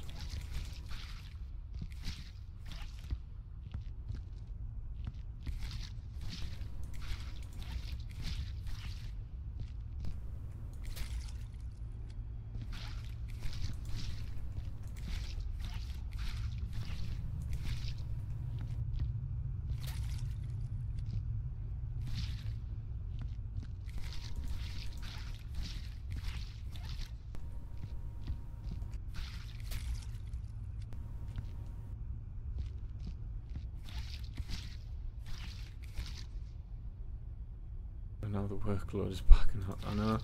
And now the workload is backing up. I know.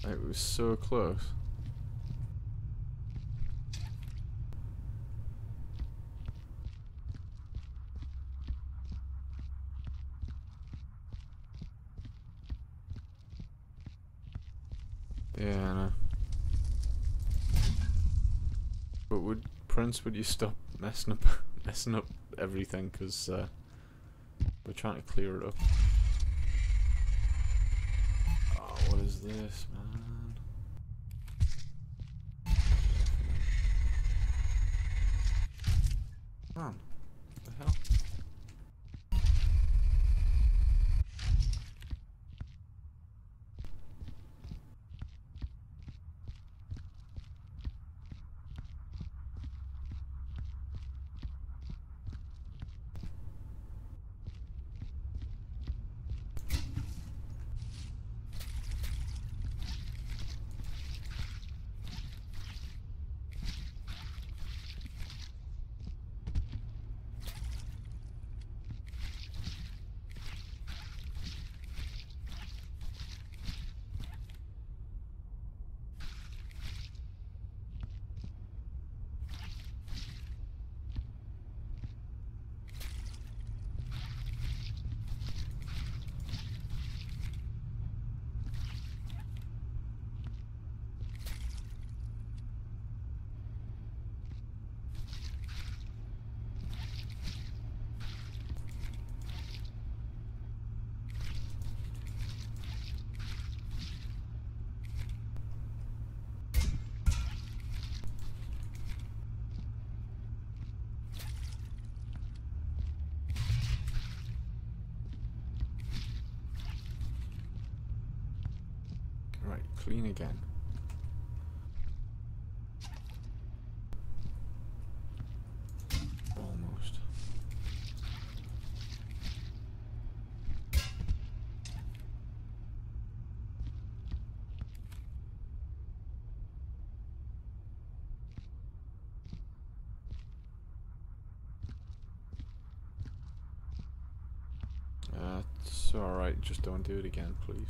It was so close. Yeah, I know. But would you stop messing up everything? Because we're trying to clear it up. Oh, what is this, man? Man, what the hell? Right, clean again. Almost. It's alright, just don't do it again, please.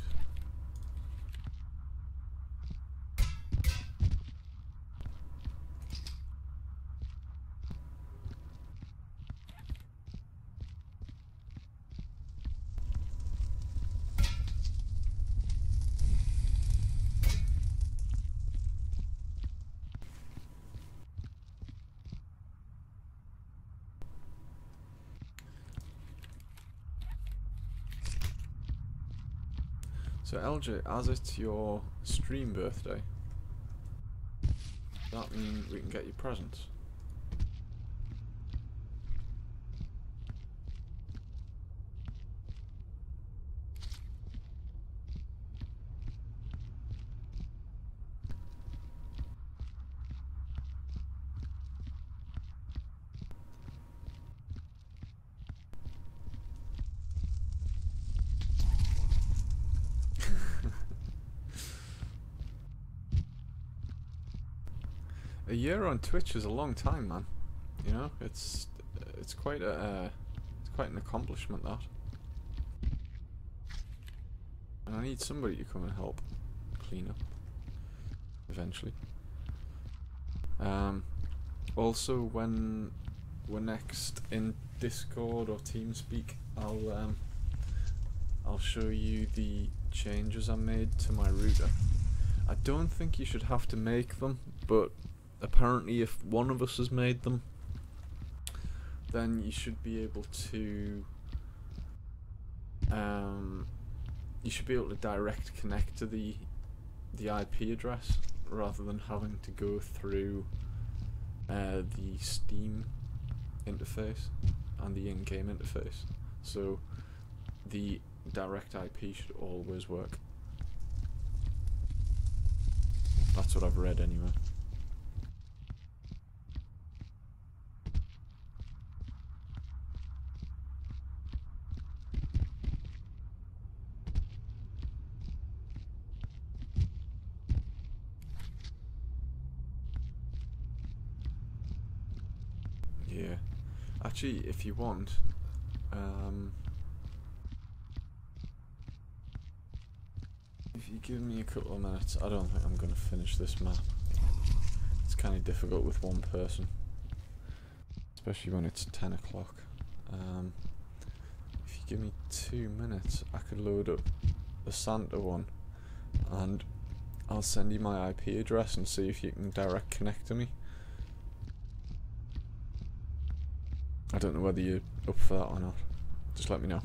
So LJ, as it's your stream birthday, that mean we can get you presents? A year on Twitch is a long time, man. You know, it's quite an accomplishment, that. And I need somebody to come and help clean up eventually. Also, when we're next in Discord or TeamSpeak, I'll show you the changes I made to my router. I don't think you should have to make them, but apparently if one of us has made them, then you should be able to direct connect to the IP address rather than having to go through the Steam interface and the in-game interface. So the direct IP should always work. That's what I've read anyway. Yeah, actually, if you want, if you give me a couple of minutes, I don't think I'm going to finish this map. It's kind of difficult with one person, especially when it's 10 o'clock. If you give me 2 minutes, I could load up the Santa one, and I'll send you my IP address and see if you can direct connect to me. I don't know whether you're up for that or not. Just let me know.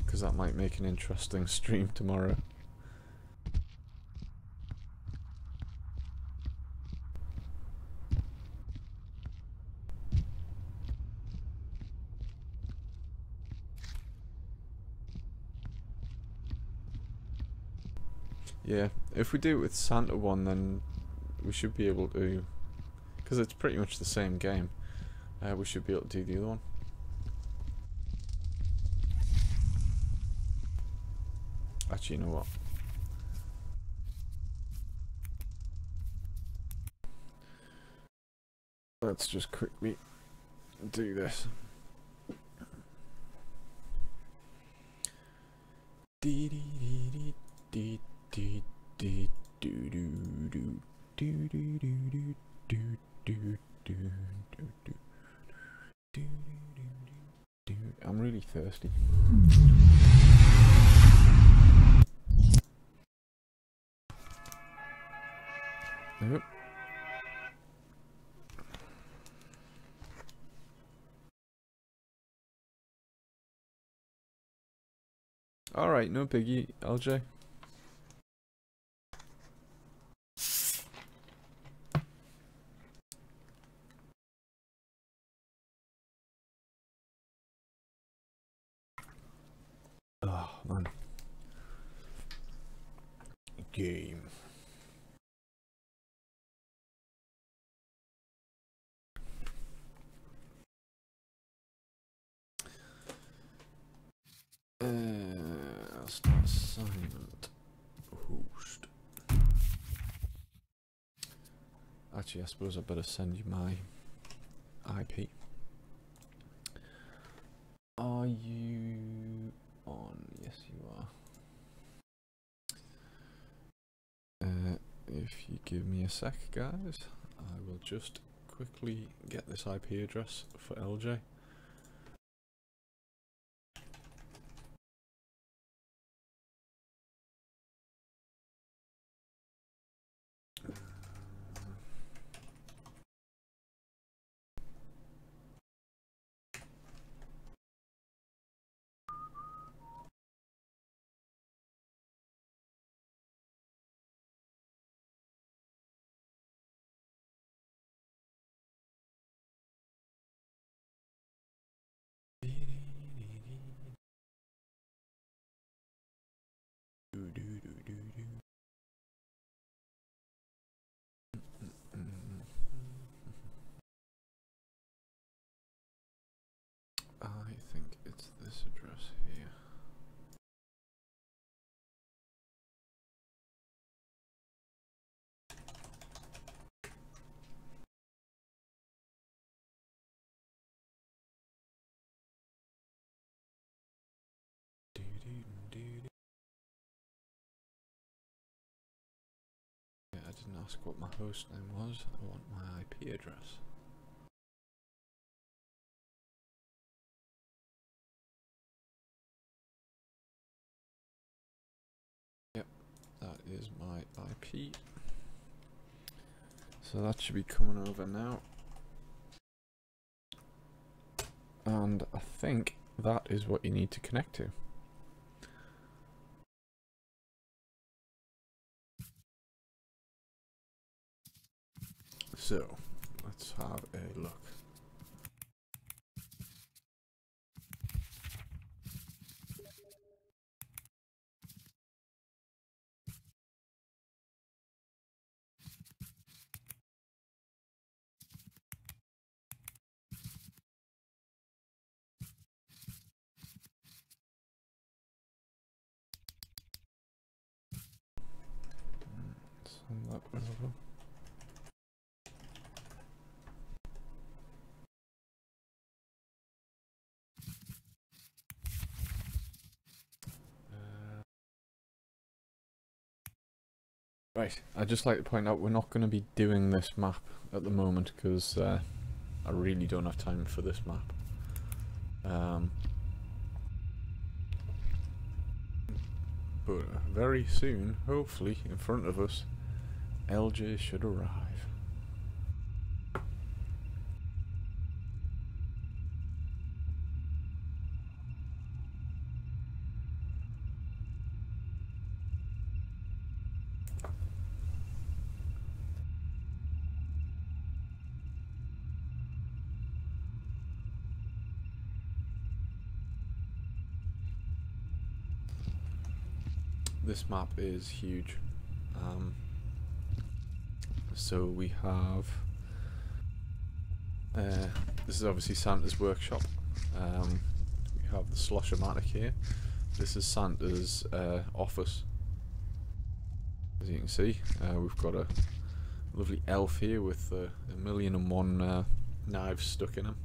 Because that might make an interesting stream tomorrow. Yeah, if we do it with Santa one, then we should be able to, because it's pretty much the same game, we should be able to do the other one. Actually, you know what? Let's just quickly do this. I'm really thirsty. Nope. Alright, no biggie, LJ. Oh, man. Game. I'll start assignment. Host. Actually, I suppose I better send you my IP. Are you on? Yes, you are. If you give me a sec, guys, I will just quickly get this IP address for LJ. Yeah, I didn't ask what my host name was. I want my IP address. Yep, that is my IP. So that should be coming over now. And I think that is what you need to connect to. So, let's have a look. Send that over. Right, I'd just like to point out we're not going to be doing this map at the moment because I really don't have time for this map. But very soon, hopefully, in front of us, LJ should arrive. This map is huge. So we have this is obviously Santa's workshop. We have the Slosher-matic here. This is Santa's office. As you can see, we've got a lovely elf here with a 1,000,001 knives stuck in him.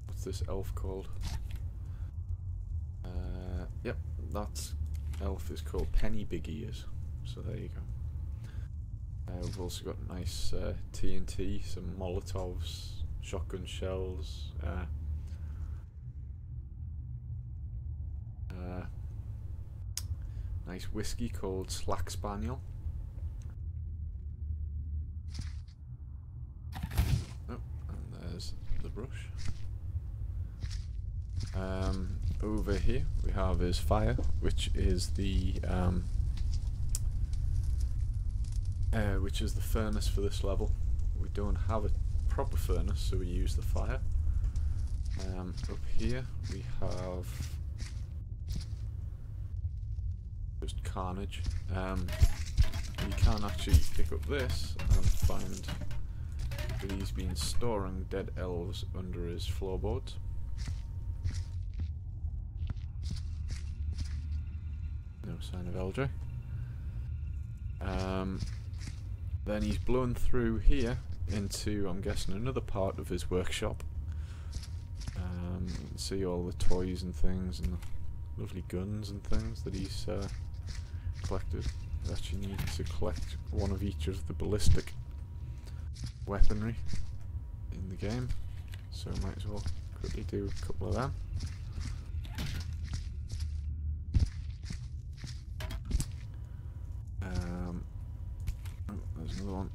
What's this elf called? Yep, that elf is called Penny Big Ears. So there you go. We've also got nice TNT, some Molotovs, shotgun shells, nice whiskey called Slack Spaniel. Oh, and there's the brush. Over here we have his fire, which is the furnace for this level. We don't have a proper furnace, so we use the fire. Up here we have just carnage. You can actually pick up this and find that he's been storing dead elves under his floorboards. No sign of LJ. Then he's blown through here into, I'm guessing, another part of his workshop. You can see all the toys and things and the lovely guns and things that he's collected. We actually need to collect one of each of the ballistic weaponry in the game, so might as well quickly do a couple of them. Oh, there's another one.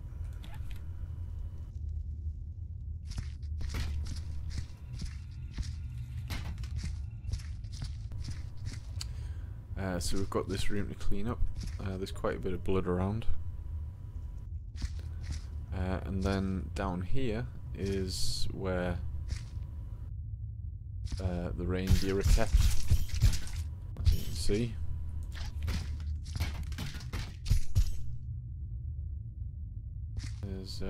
So we've got this room to clean up. There's quite a bit of blood around. And then down here is where the reindeer are kept, as you can see. There's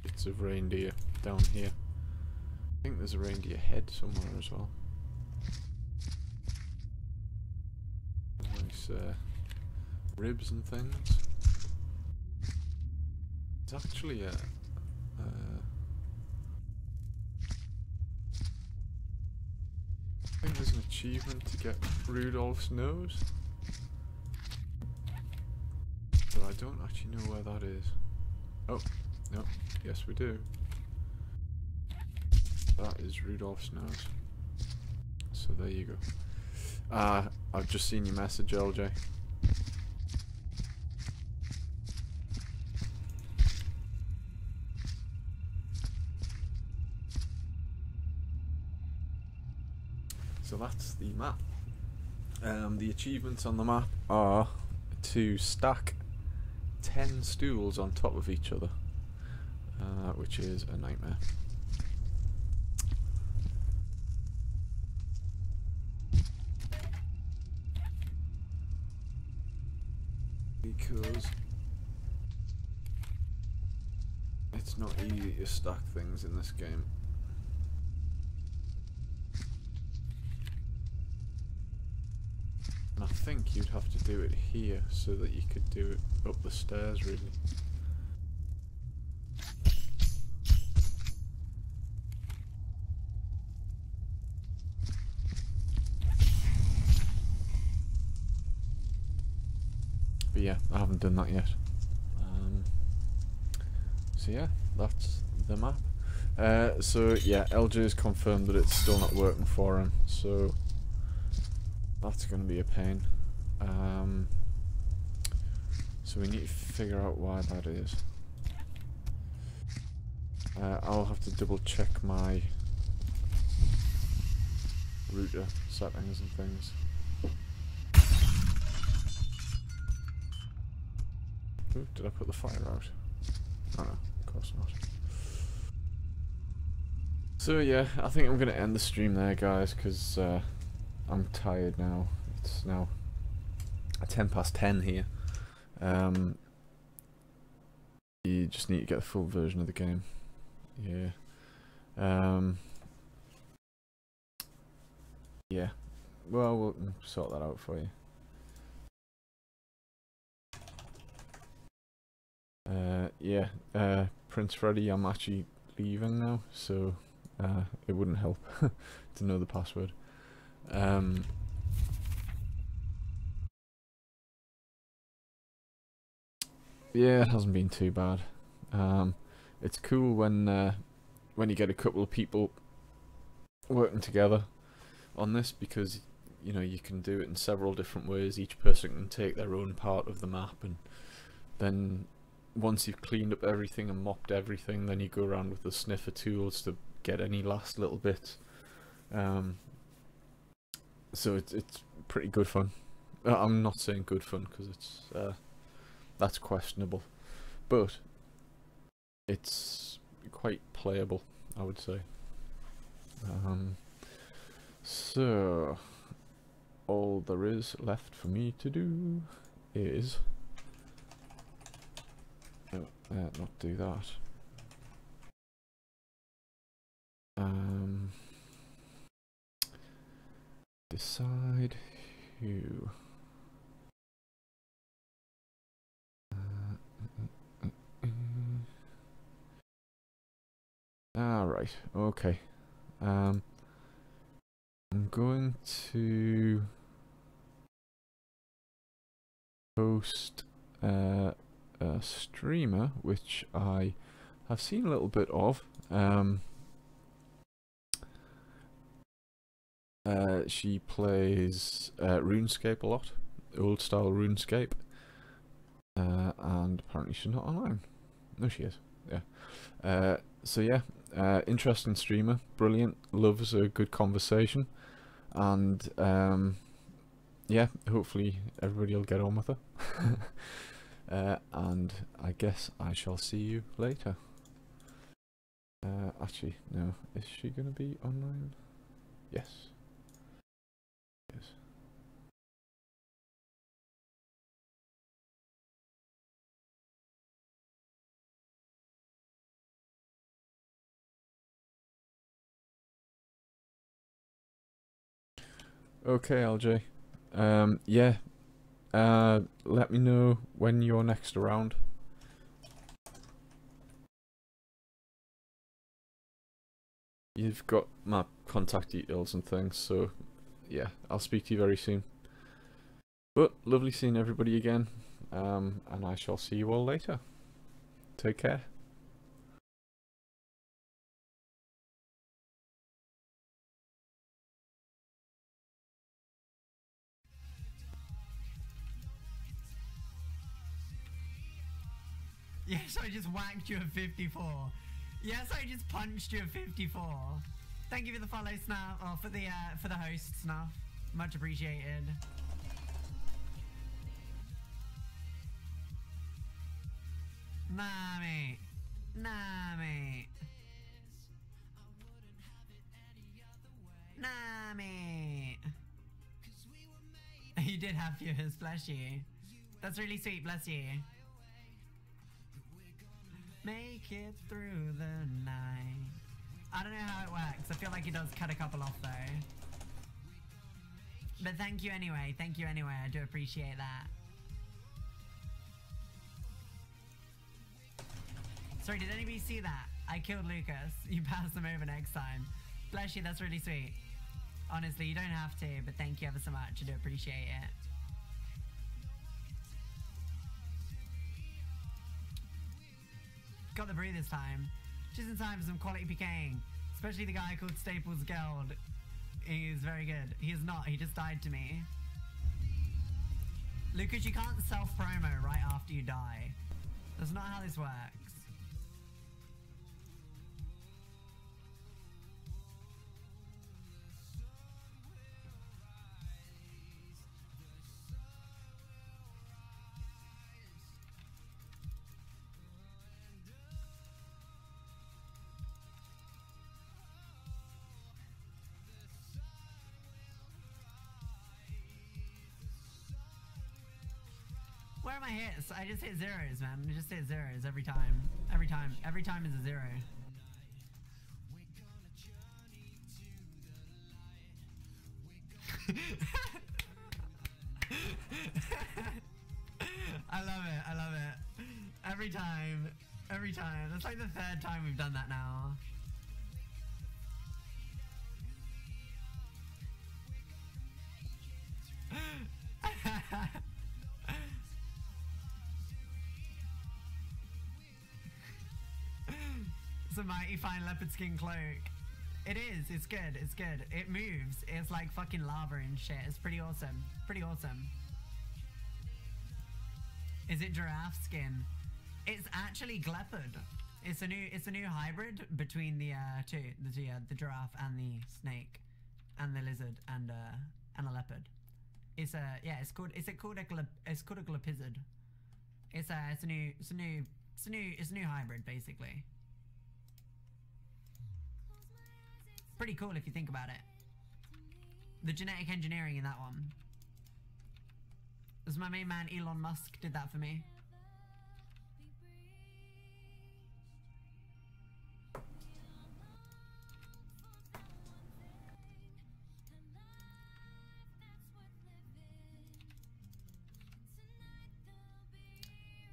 bits of reindeer down here. I think there's a reindeer head somewhere as well. Nice ribs and things. It's actually a I think there's an achievement to get Rudolph's nose. don't actually know where that is. Oh, no. Yes, we do. That is Rudolph's nose. So there you go. I've just seen your message, LJ. So that's the map. The achievements on the map are to stack 10 stools on top of each other, which is a nightmare. Because it's not easy to stack things in this game. And I think you'd have to do it here so that you could do it up the stairs, really. But yeah, I haven't done that yet. So yeah, that's the map. So yeah, LJ has confirmed that it's still not working for him, so that's going to be a pain. So we need to figure out why that is. I'll have to double check my router settings and things. Ooh, did I put the fire out? Oh no, of course not. So yeah, I think I'm going to end the stream there, guys, because I'm tired now. It's now 10:10 here. You just need to get the full version of the game. Yeah. Yeah. Well, we'll sort that out for you. Yeah. Prince Freddy, I'm actually leaving now, so it wouldn't help to know the password. Yeah, it hasn't been too bad. It's cool when you get a couple of people working together on this, because you know you can do it in several different ways. Each person can take their own part of the map, and then once you've cleaned up everything and mopped everything, then you go around with the sniffer tools to get any last little bits. So it's pretty good fun. I'm not saying good fun because it's that's questionable, but it's quite playable, I would say. So all there is left for me to do is not do that. Decide who. Right, okay. I'm going to post a streamer which I have seen a little bit of. She plays RuneScape a lot, old style RuneScape, and apparently she's not online. No, she is. Yeah. So yeah, interesting streamer, brilliant, loves a good conversation, and yeah, hopefully everybody will get on with her. And I guess I shall see you later. Actually, no, is she gonna be online? Yes. Yes. Okay, LJ. Yeah. Let me know when you're next around. You've got my contact details and things, so yeah, I'll speak to you very soon. But lovely seeing everybody again. and I shall see you all later. Take care. Yes, I just whacked you at 54. Yes, I just punched you at 54. Thank you for the follow, Snap, or for the host, Snap. Much appreciated. Nah, mate. Nah, mate. Nah, mate. You did have yours, bless you. That's really sweet, bless you. Make it through the night. I don't know how it works. I feel like it does cut a couple off though. But thank you anyway. Thank you anyway. I do appreciate that. Sorry, did anybody see that? I killed Lucas. You pass them over next time. Bless you, that's really sweet. Honestly, you don't have to, but thank you ever so much. I do appreciate it. Got the brew this time. Just in time for some quality PKing. Especially the guy called Staples Geld. He is very good. He is not, he just died to me. Lucas, you can't self-promo right after you die. That's not how this works. Where are my hits? I just hit zeros, man. I just hit zeros every time. Every time. Every time is a zero. I love it. I love it. Every time. Every time. That's like the third time we've done that now. It's a mighty fine leopard skin cloak. It is, it's good, it's good. It moves, it's like fucking lava and shit. It's pretty awesome, pretty awesome. Is it giraffe skin? It's actually leopard. It's a new hybrid between the the giraffe and the snake, and the lizard and a leopard. It's a it's called a glepizard. It's a new hybrid basically. Pretty cool if you think about it. The genetic engineering in that one. As my main man Elon Musk did that for me.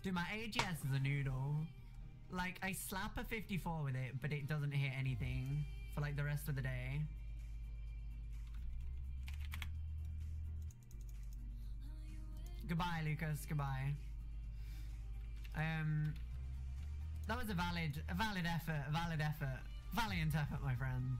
Dude, my AGS is a noodle. Like, I slap a 54 with it, but it doesn't hit anything for like the rest of the day. Goodbye, Lucas. Goodbye. That was a valid effort. Valiant effort, my friend.